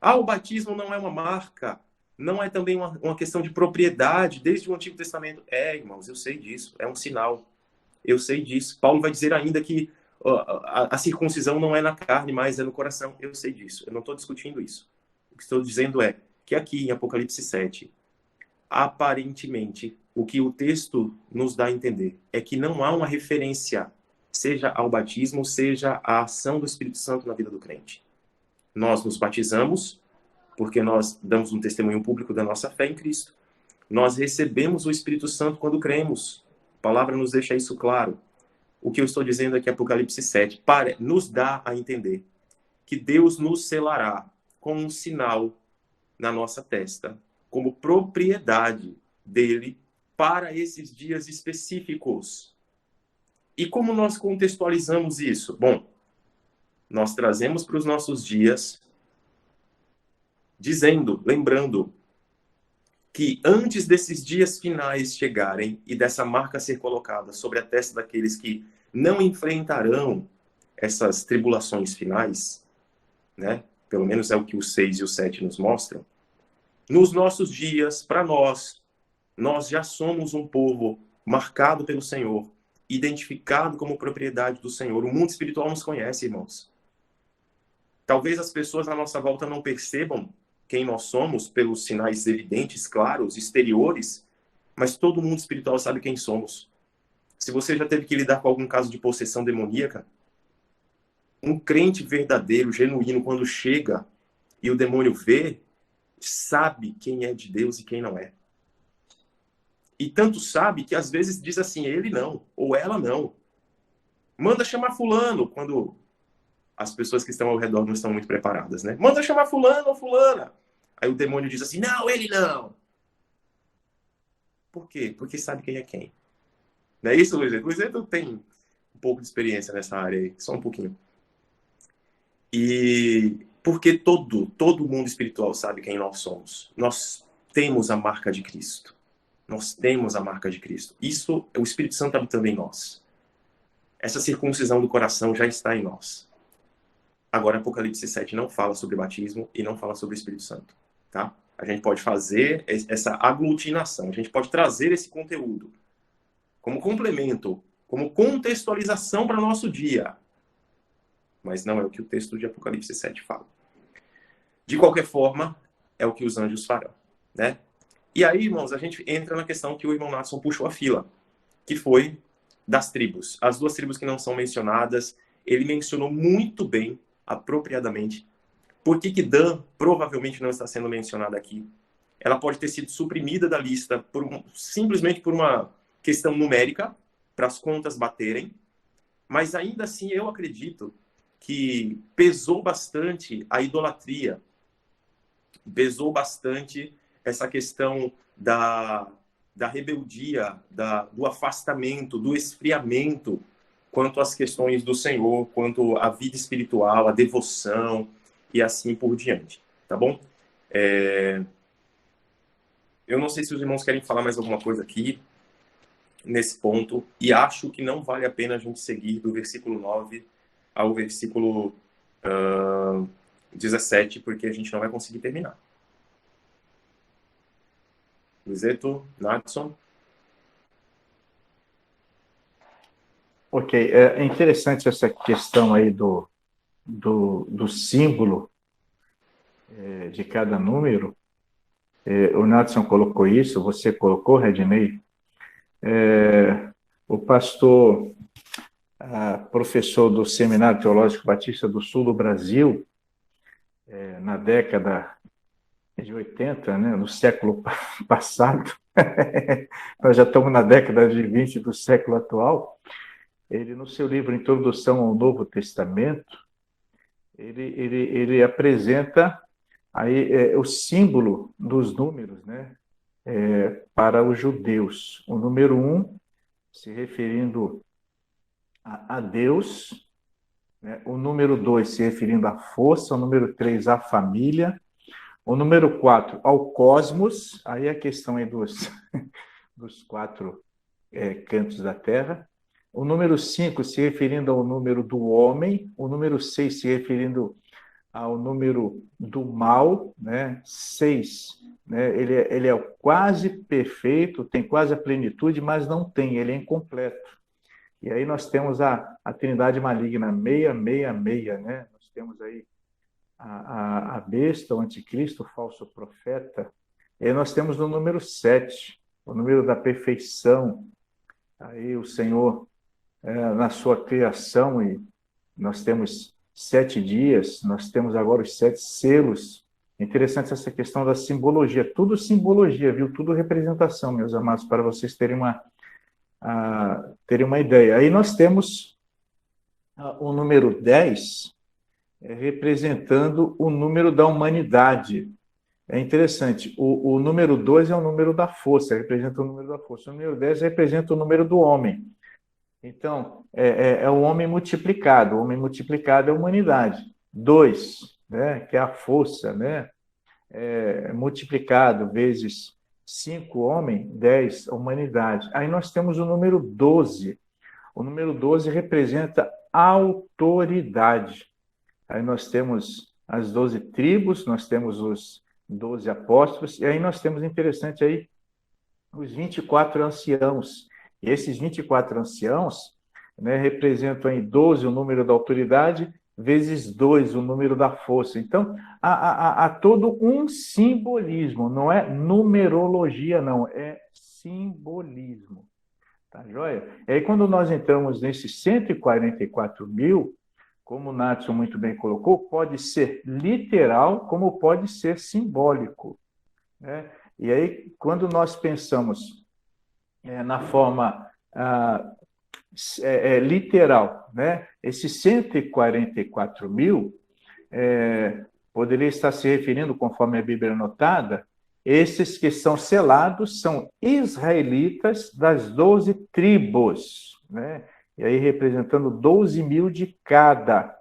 O batismo não é uma marca. Não é também uma questão de propriedade desde o Antigo Testamento. Irmãos, eu sei disso. É um sinal. Eu sei disso. Paulo vai dizer ainda que a circuncisão não é na carne, mas é no coração. Eu sei disso. Eu não estou discutindo isso. O que estou dizendo é que aqui em Apocalipse 7, aparentemente, o que o texto nos dá a entender é que não há uma referência, seja ao batismo, seja à ação do Espírito Santo na vida do crente. Nós nos batizamos porque nós damos um testemunho público da nossa fé em Cristo. Nós recebemos o Espírito Santo quando cremos. A palavra nos deixa isso claro. O que eu estou dizendo aqui, Apocalipse 7, nos dá a entender que Deus nos selará com um sinal na nossa testa, como propriedade dele para esses dias específicos. E como nós contextualizamos isso? Bom, nós trazemos para os nossos dias, dizendo, lembrando, que antes desses dias finais chegarem e dessa marca ser colocada sobre a testa daqueles que não enfrentarão essas tribulações finais, né? Pelo menos é o que o 6 e o 7 nos mostram. Nos nossos dias, para nós já somos um povo marcado pelo Senhor, identificado como propriedade do Senhor. O mundo espiritual nos conhece, irmãos. Talvez as pessoas à nossa volta não percebam quem nós somos pelos sinais evidentes, claros, exteriores, mas todo mundo espiritual sabe quem somos. Se você já teve que lidar com algum caso de possessão demoníaca, um crente verdadeiro, genuíno, quando chega e o demônio vê, sabe quem é de Deus e quem não é. E tanto sabe que às vezes diz assim, ele não, ou ela não. Manda chamar fulano, quando as pessoas que estão ao redor não estão muito preparadas, né? Manda chamar fulano ou fulana. Aí o demônio diz assim, não, ele não. Por quê? Porque sabe quem é quem. Não é isso, Luizito? Luizito tem um pouco de experiência nessa área aí, só um pouquinho. E porque todo mundo espiritual sabe quem nós somos. Nós temos a marca de Cristo. Nós temos a marca de Cristo. Isso, o Espírito Santo habitando em nós. Essa circuncisão do coração já está em nós. Agora, Apocalipse 7 não fala sobre batismo e não fala sobre o Espírito Santo. Tá? A gente pode fazer essa aglutinação, a gente pode trazer esse conteúdo como complemento, como contextualização para o nosso dia. Mas não é o que o texto de Apocalipse 7 fala. De qualquer forma, é o que os anjos farão, né? E aí, irmãos, a gente entra na questão que o irmão Natson puxou a fila, que foi das tribos. As duas tribos que não são mencionadas, ele mencionou muito bem, apropriadamente. Por que Dan provavelmente não está sendo mencionada aqui? Ela pode ter sido suprimida da lista simplesmente por uma questão numérica, para as contas baterem, mas ainda assim eu acredito que pesou bastante a idolatria, pesou bastante essa questão da rebeldia, do afastamento, do esfriamento quanto às questões do Senhor, quanto à vida espiritual, à devoção e assim por diante, tá bom? Eu não sei se os irmãos querem falar mais alguma coisa aqui nesse ponto, e acho que não vale a pena a gente seguir do versículo 9 ao versículo 17, porque a gente não vai conseguir terminar. Luizeto, Natson. Ok, é interessante essa questão aí do símbolo de cada número. O Natson colocou isso, você colocou, Redney. O pastor, professor do Seminário Teológico Batista do Sul do Brasil, na década de 80, né, no século passado, nós já estamos na década de 20 do século atual, ele, no seu livro Introdução ao Novo Testamento, ele apresenta aí o símbolo dos números, né, para os judeus. O número 1, se referindo a Deus, né, o número 2, se referindo à força, o número 3, à família, o número 4, ao cosmos, aí a questão é dos 4 cantos da Terra, o número 5 se referindo ao número do homem, o número 6 se referindo ao número do mal, né? 6, né? Ele é quase perfeito, tem quase a plenitude, mas não tem, ele é incompleto. E aí nós temos a trindade maligna, 666, né? Nós temos aí a besta, o anticristo, o falso profeta. E aí nós temos no número 7, o número da perfeição. Aí o Senhor, na sua criação, e nós temos 7 dias, nós temos agora os 7 selos. Interessante essa questão da simbologia. Tudo simbologia, viu? Tudo representação, meus amados, para vocês terem uma ideia. Aí nós temos o número 10, representando o número da humanidade. É interessante, o número 2 é o número da força, representa o número da força. O número 10 representa o número do homem. Então, é o homem multiplicado. O homem multiplicado é a humanidade. 2, né, que é a força, né, multiplicado vezes 5 homem, 10 a humanidade. Aí nós temos o número 12. O número 12 representa autoridade. Aí nós temos as 12 tribos, nós temos os 12 apóstolos, e aí nós temos, interessante aí, os 24 anciãos. E esses 24 anciãos, né, representam aí 12 o número da autoridade, vezes 2 o número da força. Então, há todo um simbolismo, não é numerologia, não, é simbolismo. Tá joia? E aí, quando nós entramos nesses 144 mil, como o Natson muito bem colocou, pode ser literal, como pode ser simbólico, né? E aí, quando nós pensamos na forma literal, né? Esses 144 mil poderia estar se referindo, conforme a Bíblia anotada, esses que são selados são israelitas das 12 tribos, né? E aí representando 12 mil de cada,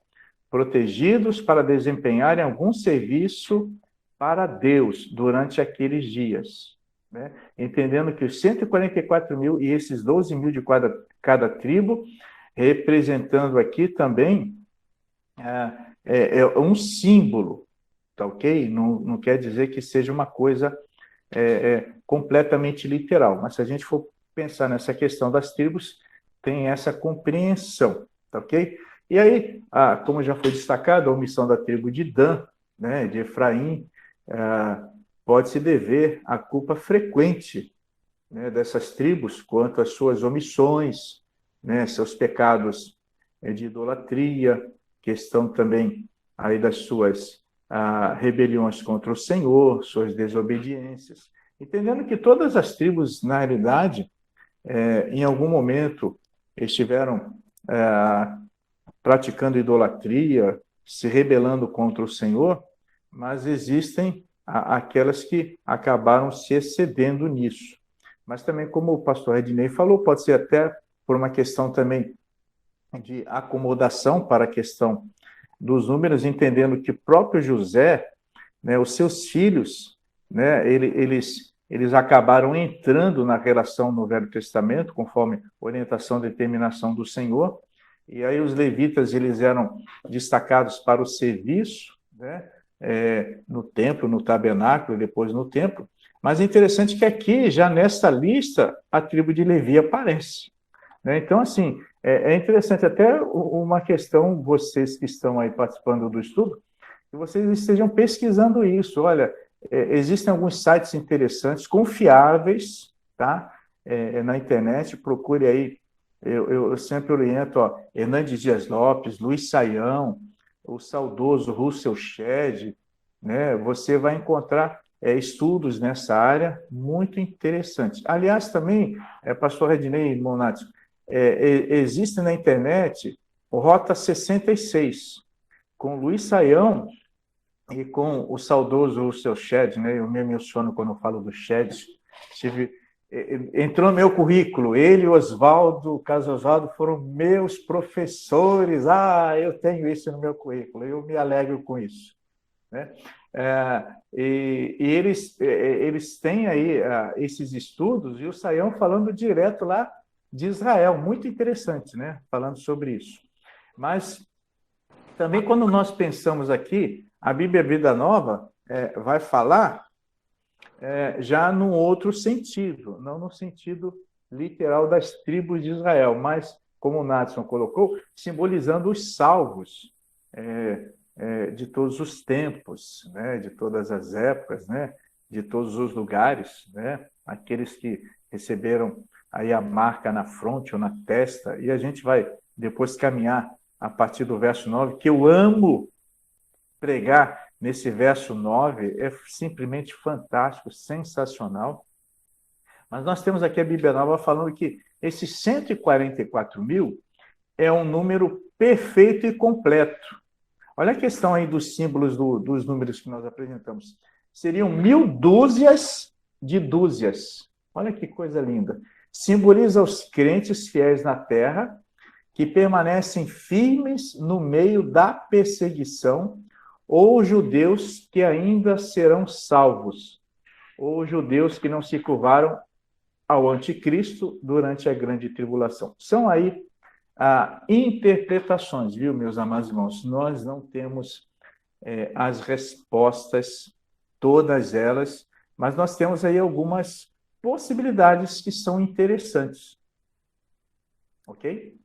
protegidos para desempenharem algum serviço para Deus durante aqueles dias, né? Entendendo que os 144 mil e esses 12 mil de cada tribo, representando aqui também um símbolo, tá ok? Não quer dizer que seja uma coisa completamente literal, mas se a gente for pensar nessa questão das tribos, tem essa compreensão, tá ok? E aí, como já foi destacado, a omissão da tribo de Dan, né, de Efraim, pode-se dever à culpa frequente, né, dessas tribos quanto às suas omissões, né, seus pecados de idolatria, questão também aí das suas rebeliões contra o Senhor, suas desobediências, entendendo que todas as tribos, na realidade, em algum momento estiveram praticando idolatria, se rebelando contra o Senhor, mas existem aquelas que acabaram se excedendo nisso. Mas também, como o pastor Redney falou, pode ser até por uma questão também de acomodação para a questão dos números, entendendo que próprio José, né, os seus filhos, né, eles acabaram entrando na relação no Velho Testamento, conforme orientação e determinação do Senhor, e aí os levitas eles eram destacados para o serviço, né, no templo, no tabernáculo e depois no templo. Mas é interessante que aqui, já nessa lista, a tribo de Levi aparece, né? Então, assim, É interessante até uma questão, vocês que estão aí participando do estudo, que vocês estejam pesquisando isso. Olha, existem alguns sites interessantes, confiáveis, tá? Na internet, procure aí. Eu sempre oriento, ó, Hernandes Dias Lopes, Luiz Saião, o saudoso Russell Shedd, né? Você vai encontrar estudos nessa área muito interessantes. Aliás, também, pastor Rednei Monati, existe na internet o Rota 66, com Luiz Saião e com o saudoso Russell Shedd, né? Eu me emociono quando eu falo do Shedd. Entrou no meu currículo, ele e o Oswaldo, o caso Oswaldo, foram meus professores. Eu tenho isso no meu currículo, eu me alegro com isso, né? E eles têm aí esses estudos, e o Saião falando direto lá de Israel, muito interessante, né? Falando sobre isso. Mas também quando nós pensamos aqui, a Bíblia Vida Nova vai falar já num outro sentido, não no sentido literal das tribos de Israel, mas, como o Natson colocou, simbolizando os salvos de todos os tempos, né, de todas as épocas, né, de todos os lugares, né, aqueles que receberam aí a marca na fronte ou na testa, e a gente vai depois caminhar a partir do verso 9, que eu amo pregar nesse verso 9, é simplesmente fantástico, sensacional. Mas nós temos aqui a Bíblia Nova falando que esses 144 mil é um número perfeito e completo. Olha a questão aí dos símbolos dos números que nós apresentamos. Seriam 1000 dúzias de dúzias. Olha que coisa linda. Simboliza os crentes fiéis na terra, que permanecem firmes no meio da perseguição, ou judeus que ainda serão salvos, ou judeus que não se curvaram ao anticristo durante a grande tribulação. São aí interpretações, viu, meus amados irmãos? Nós não temos as respostas, todas elas, mas nós temos aí algumas possibilidades que são interessantes. Ok?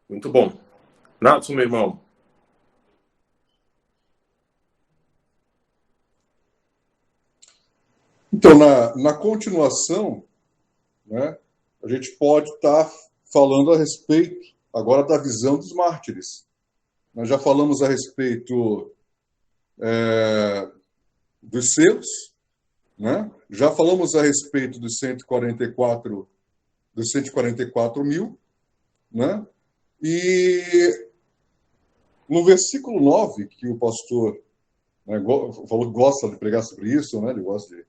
Muito bom. Natson, meu irmão. Então, na continuação, né, a gente pode estar falando a respeito agora da visão dos mártires. Nós já falamos a respeito dos selos, né? Já falamos a respeito dos 144 mil, né? E no versículo 9, que o pastor falou que gosta de pregar sobre isso, né? Ele gosta de...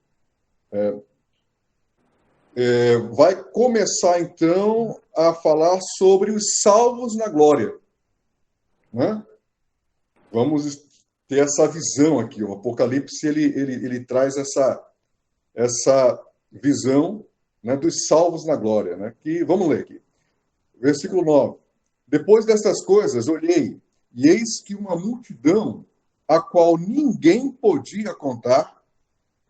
vai começar, então, a falar sobre os salvos na glória, né? Vamos ter essa visão aqui. O Apocalipse ele traz essa visão, né, dos salvos na glória, né? Que, vamos ler aqui. Versículo 9. Depois destas coisas, olhei, e eis que uma multidão, a qual ninguém podia contar,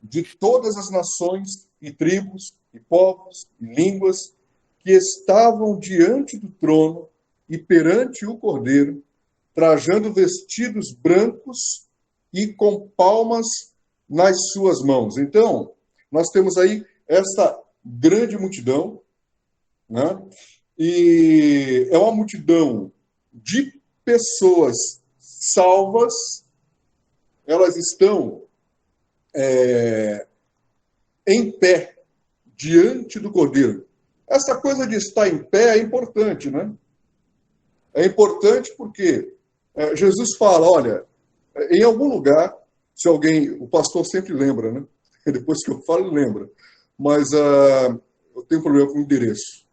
de todas as nações e tribos e povos e línguas, que estavam diante do trono e perante o Cordeiro, trajando vestidos brancos e com palmas nas suas mãos. Então, nós temos aí essa grande multidão, né? E é uma multidão de pessoas salvas, elas estão em pé diante do Cordeiro. Essa coisa de estar em pé é importante, né? É importante porque Jesus fala, olha, em algum lugar, se alguém, o pastor sempre lembra, né? Depois que eu falo, ele lembra. Mas eu tenho problema com o endereço,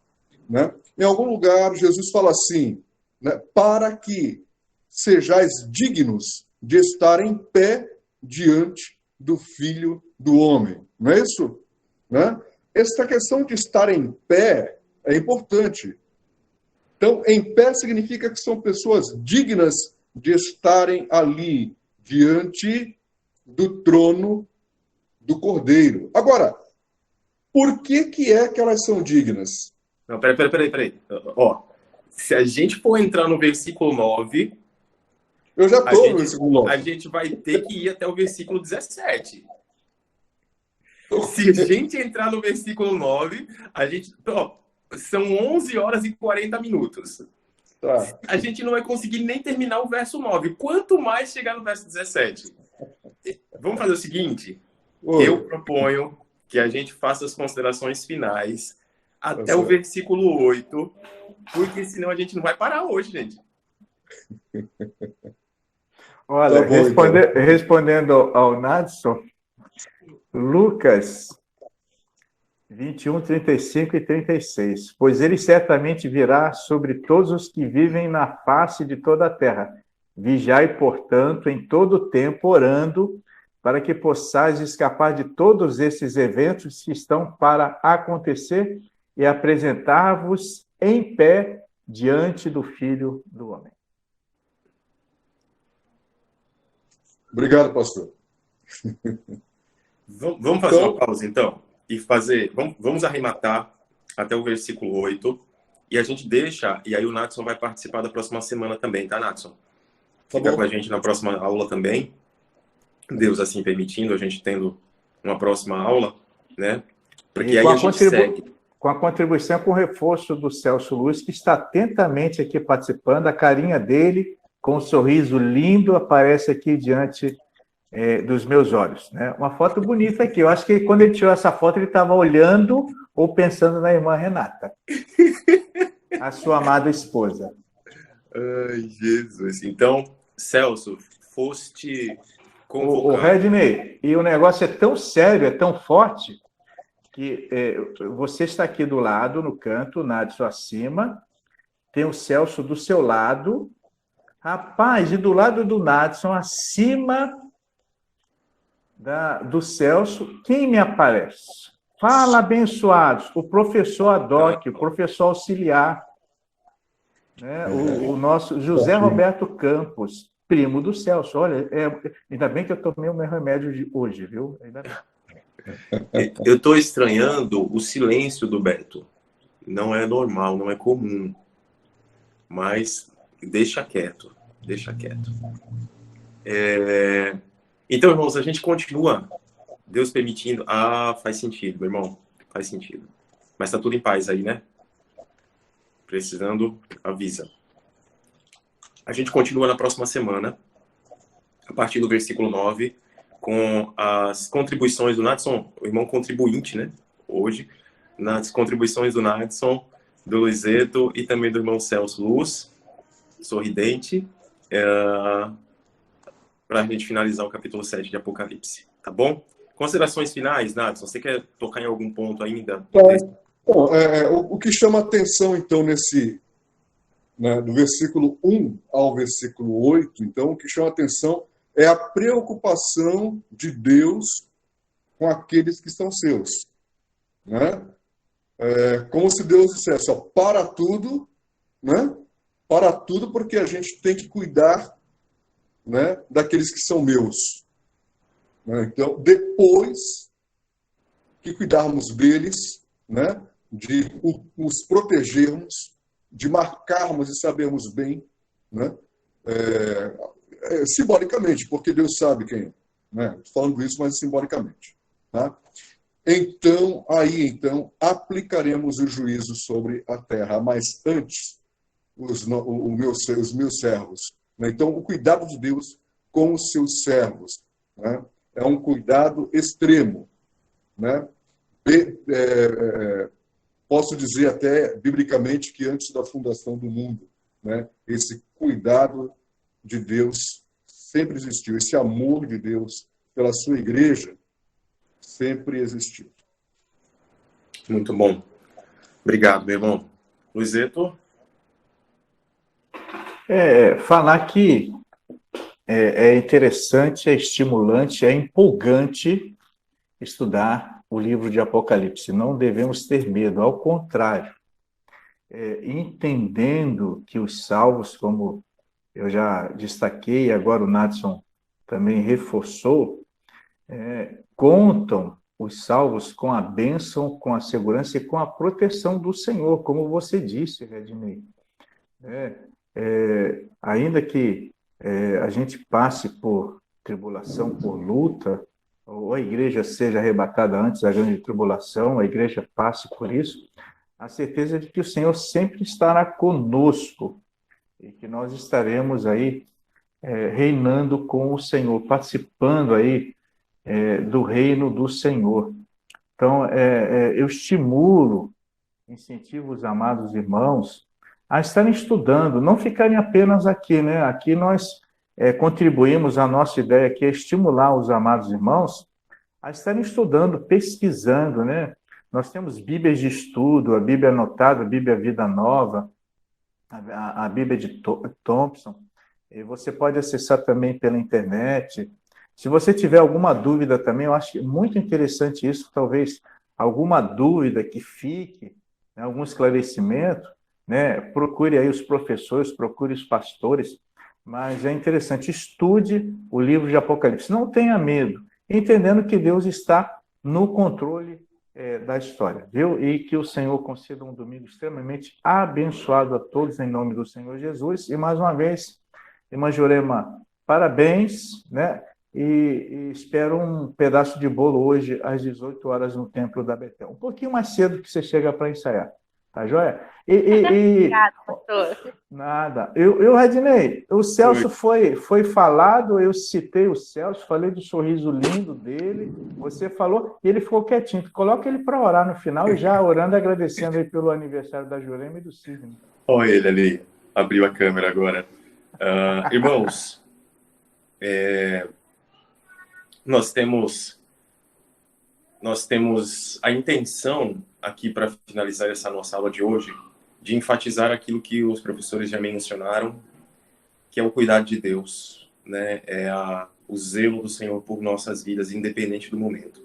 né? Em algum lugar, Jesus fala assim, né, para que sejais dignos de estar em pé diante do Filho do Homem. Não é isso? Né? Essa questão de estar em pé é importante. Então, em pé significa que são pessoas dignas de estarem ali diante do trono do Cordeiro. Agora, por que é que elas são dignas? Não, peraí. Ó, se a gente for entrar no versículo 9, Eu já estou no versículo 9. a gente vai ter que ir até o versículo 17. Se a gente entrar no versículo 9, são 11 horas e 40 minutos. Tá. A gente não vai conseguir nem terminar o verso 9. Quanto mais chegar no verso 17? Vamos fazer o seguinte? Oi. Eu proponho que a gente faça as considerações finais até o versículo 8, porque senão a gente não vai parar hoje, gente. Olha, Tá bom, respondendo ao Nadson, Lucas 21, 35 e 36. Pois ele certamente virá sobre todos os que vivem na face de toda a terra. Vigiai, portanto, em todo o tempo, orando, para que possais escapar de todos esses eventos que estão para acontecer e apresentar-vos em pé diante do Filho do Homem. Obrigado, pastor. Vamos fazer uma pausa, então? E vamos arrematar até o versículo 8. E a gente deixa, e aí o Nadson vai participar da próxima semana também, tá, Nadson? Fica com a gente na próxima aula também. Deus assim permitindo, a gente tendo uma próxima aula, né? Porque aí a gente segue. Com a contribuição, com o reforço do Celso Luz, que está atentamente aqui participando, a carinha dele, com um sorriso lindo, aparece aqui diante dos meus olhos, né? Uma foto bonita aqui. Eu acho que quando ele tirou essa foto, ele estava olhando ou pensando na irmã Renata, a sua amada esposa. Ai, Jesus. Então, Celso, foste convocado. O Redney, e o negócio é tão sério, é tão forte, que você está aqui do lado, no canto, o Nadson acima, tem o Celso do seu lado. Rapaz, e do lado do Nadson, acima do Celso, quem me aparece? Fala, abençoados, o professor Adoc, o professor auxiliar, né? O nosso José Roberto Campos, primo do Celso. Olha, ainda bem que eu tomei o meu remédio de hoje, viu? Ainda bem. Eu estou estranhando o silêncio do Beto. Não é normal, não é comum. Mas deixa quieto, deixa quieto. Então, irmãos, a gente continua, Deus permitindo. Faz sentido, meu irmão, faz sentido. Mas tá tudo em paz aí, né? Precisando, avisa. A gente continua na próxima semana, a partir do versículo 9, com as contribuições do Nadson, o irmão contribuinte, né? Hoje, nas contribuições do Nadson, do Luizeto e também do irmão Celso Luz, sorridente, para a gente finalizar o capítulo 7 de Apocalipse, tá bom? Considerações finais, Nadson, você quer tocar em algum ponto ainda? Bom, o que chama atenção, então, do versículo 1 ao versículo 8, então, o que chama atenção é a preocupação de Deus com aqueles que são seus, né? Como se Deus dissesse, para tudo, né? Para tudo, porque a gente tem que cuidar, né, daqueles que são meus. Né? Então, depois que cuidarmos deles, né, de os protegermos, de marcarmos e sabermos bem, né, simbolicamente, porque Deus sabe quem é. Né? Estou falando isso, mas simbolicamente. Tá? Então, aplicaremos o juízo sobre a terra. Mas antes, os meus servos. Né? Então, o cuidado de Deus com os seus servos, né? É um cuidado extremo. Né? Posso dizer até, biblicamente, que antes da fundação do mundo, né, esse cuidado de Deus sempre existiu. Esse amor de Deus pela sua igreja sempre existiu. Muito bom. Obrigado, meu irmão. Luizeto? Falar que é interessante, é estimulante, é empolgante estudar o livro de Apocalipse. Não devemos ter medo, ao contrário. Entendendo que os salvos, como eu já destaquei, agora o Nadson também reforçou, contam os salvos com a bênção, com a segurança e com a proteção do Senhor, como você disse, Rednei. Ainda que a gente passe por tribulação, por luta, ou a igreja seja arrebatada antes da grande tribulação, a igreja passe por isso, a certeza de que o Senhor sempre estará conosco e que nós estaremos aí reinando com o Senhor, participando aí do reino do Senhor. Então, eu estimulo, incentivo os amados irmãos a estarem estudando, não ficarem apenas aqui, né? Aqui nós contribuímos, a nossa ideia aqui é estimular os amados irmãos a estarem estudando, pesquisando, né? Nós temos Bíblias de estudo, a Bíblia Anotada, a Bíblia Vida Nova, a Bíblia de Thompson. E você pode acessar também pela internet. Se você tiver alguma dúvida também, eu acho muito interessante isso, talvez alguma dúvida que fique, né, algum esclarecimento, né, procure aí os professores, procure os pastores, mas é interessante, estude o livro de Apocalipse, não tenha medo, entendendo que Deus está no controle da história, viu? E que o Senhor conceda um domingo extremamente abençoado a todos, em nome do Senhor Jesus. E mais uma vez, irmã Jurema, parabéns, né? E espero um pedaço de bolo hoje às 18 horas no Templo da Betel. Um pouquinho mais cedo que você chega para ensaiar, tá joia? Obrigada, pastor. Nada. Rednei, o Celso foi falado, eu citei o Celso, falei do sorriso lindo dele, você falou, e ele ficou quietinho. Coloca ele para orar no final e já orando, agradecendo aí pelo aniversário da Jurema e do Sidney. Olha ele ali, abriu a câmera agora. Irmãos, nós temos a intenção aqui para finalizar essa nossa aula de hoje de enfatizar aquilo que os professores já mencionaram, que é o cuidado de Deus, né? O zelo do Senhor por nossas vidas, independente do momento.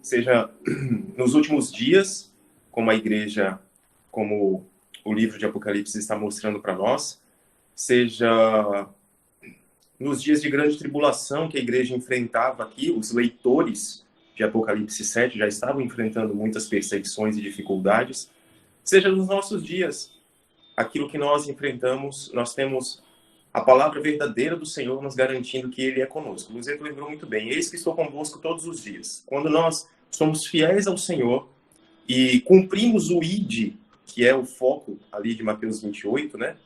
Seja nos últimos dias, como a igreja, como o livro de Apocalipse está mostrando para nós, seja nos dias de grande tribulação que a igreja enfrentava aqui, os leitores de Apocalipse 7 já estavam enfrentando muitas perseguições e dificuldades, seja nos nossos dias, aquilo que nós enfrentamos, nós temos a palavra verdadeira do Senhor nos garantindo que Ele é conosco. Luiz lembrou muito bem, eis que estou convosco todos os dias. Quando nós somos fiéis ao Senhor e cumprimos o ID, que é o foco ali de Mateus 28, né?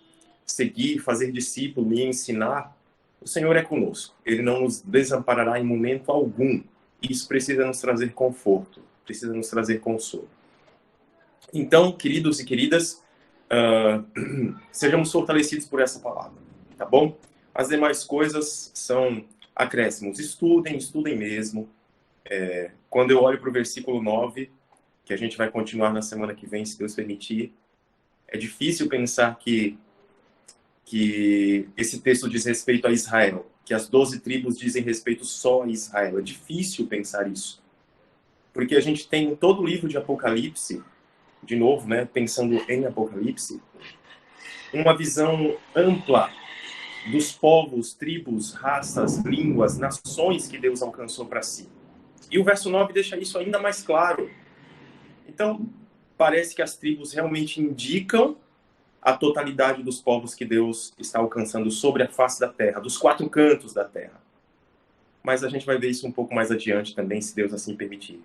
Seguir, fazer discípulo e ensinar, o Senhor é conosco. Ele não nos desamparará em momento algum. Isso precisa nos trazer conforto, precisa nos trazer consolo. Então, queridos e queridas, sejamos fortalecidos por essa palavra, tá bom? As demais coisas são acréscimos. Estudem mesmo. Quando eu olho para o versículo 9, que a gente vai continuar na semana que vem, se Deus permitir, é difícil pensar que esse texto diz respeito a Israel, que as 12 tribos dizem respeito só a Israel. É difícil pensar isso. Porque a gente tem em todo o livro de Apocalipse, de novo, né, pensando em Apocalipse, uma visão ampla dos povos, tribos, raças, línguas, nações que Deus alcançou para si. E o verso 9 deixa isso ainda mais claro. Então, parece que as tribos realmente indicam a totalidade dos povos que Deus está alcançando sobre a face da terra, dos 4 cantos da terra. Mas a gente vai ver isso um pouco mais adiante também, se Deus assim permitir.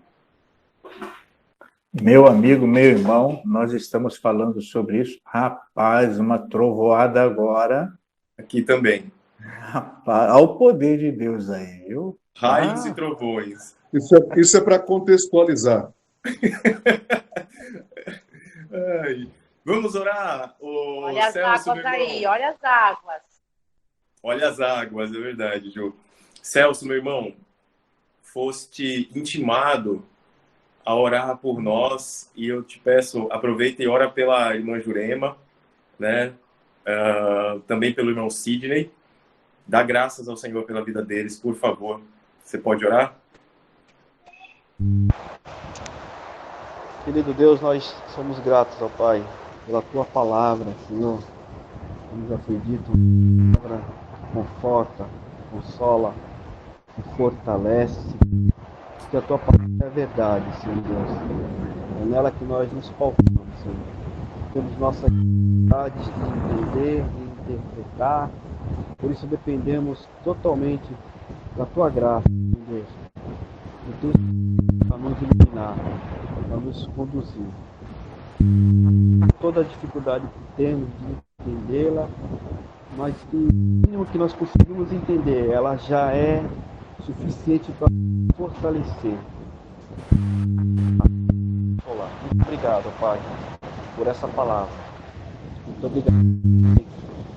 Meu amigo, meu irmão, nós estamos falando sobre isso. Rapaz, uma trovoada agora. Aqui também. Rapaz, olha o poder de Deus aí, viu? Raios e trovões. Isso é para contextualizar. Vamos orar? Olha as Celso, águas aí, olha as águas. Olha as águas, é verdade, Ju. Celso, meu irmão, foste intimado a orar por nós e eu te peço, aproveita e ora pela irmã Jurema, né? Também pelo irmão Sidney. Dá graças ao Senhor pela vida deles, por favor. Você pode orar? Querido Deus, nós somos gratos, ó Pai, pela Tua palavra, Senhor. Como já foi dito, a palavra conforta, consola, fortalece. que a tua palavra é verdade, Senhor Deus. É nela que nós nos pautamos, Senhor. Temos nossas dificuldades de entender, de interpretar. Por isso dependemos totalmente da tua graça, Senhor Deus. Do teu Espírito para nos iluminar, para nos conduzir. Toda a dificuldade que temos de entendê-la, mas que o mínimo que nós conseguimos entender, ela já é suficiente para fortalecer. Olá, muito obrigado, Pai, por essa palavra. Muito obrigado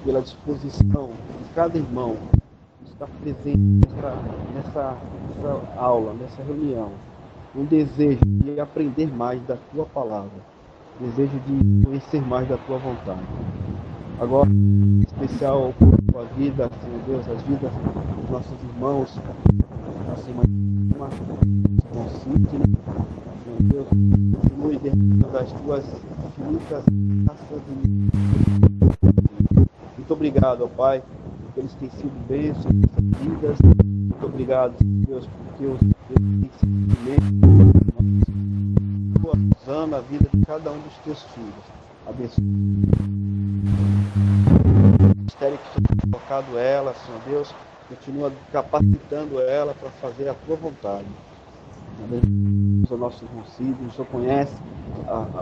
pela disposição de cada irmão que está presente nessa aula, nessa reunião. Um desejo de aprender mais da tua palavra, desejo de conhecer mais da tua vontade. Agora, em especial por tua vida, Senhor Deus, as vidas dos nossos irmãos, nossa irmã, Cid, Senhor Deus, continue derramando as tuas infinitas graças e muito obrigado, ó Pai, porque eles têm sido bênçãos nessas vidas. Muito obrigado, Senhor Deus, porque eles têm sido usando a vida de cada um dos teus filhos. Abençoe o ministério que tu tem colocado ela, Senhor Deus, continua capacitando ela para fazer a tua vontade. O nosso irmão Cid, o Senhor conhece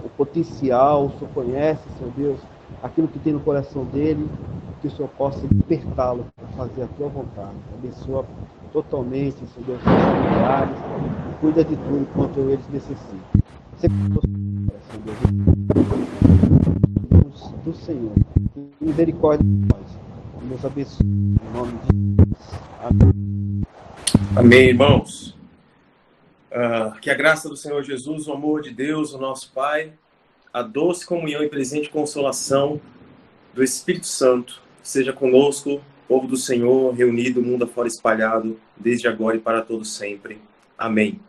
o potencial, o Senhor conhece, Senhor Deus, aquilo que tem no coração dele, que o Senhor possa despertá-lo para fazer a tua vontade. Abençoa totalmente, Senhor Deus, os familiares, cuida de tudo quanto eles necessitam. Senhor Deus, do Senhor, misericórdia de nós, nos abençoe, em nome de Jesus. Amém. Amém, irmãos. Que a graça do Senhor Jesus, o amor de Deus, o nosso Pai, a doce comunhão e presente consolação do Espírito Santo seja conosco, povo do Senhor, reunido, mundo afora espalhado, desde agora e para todo sempre. Amém.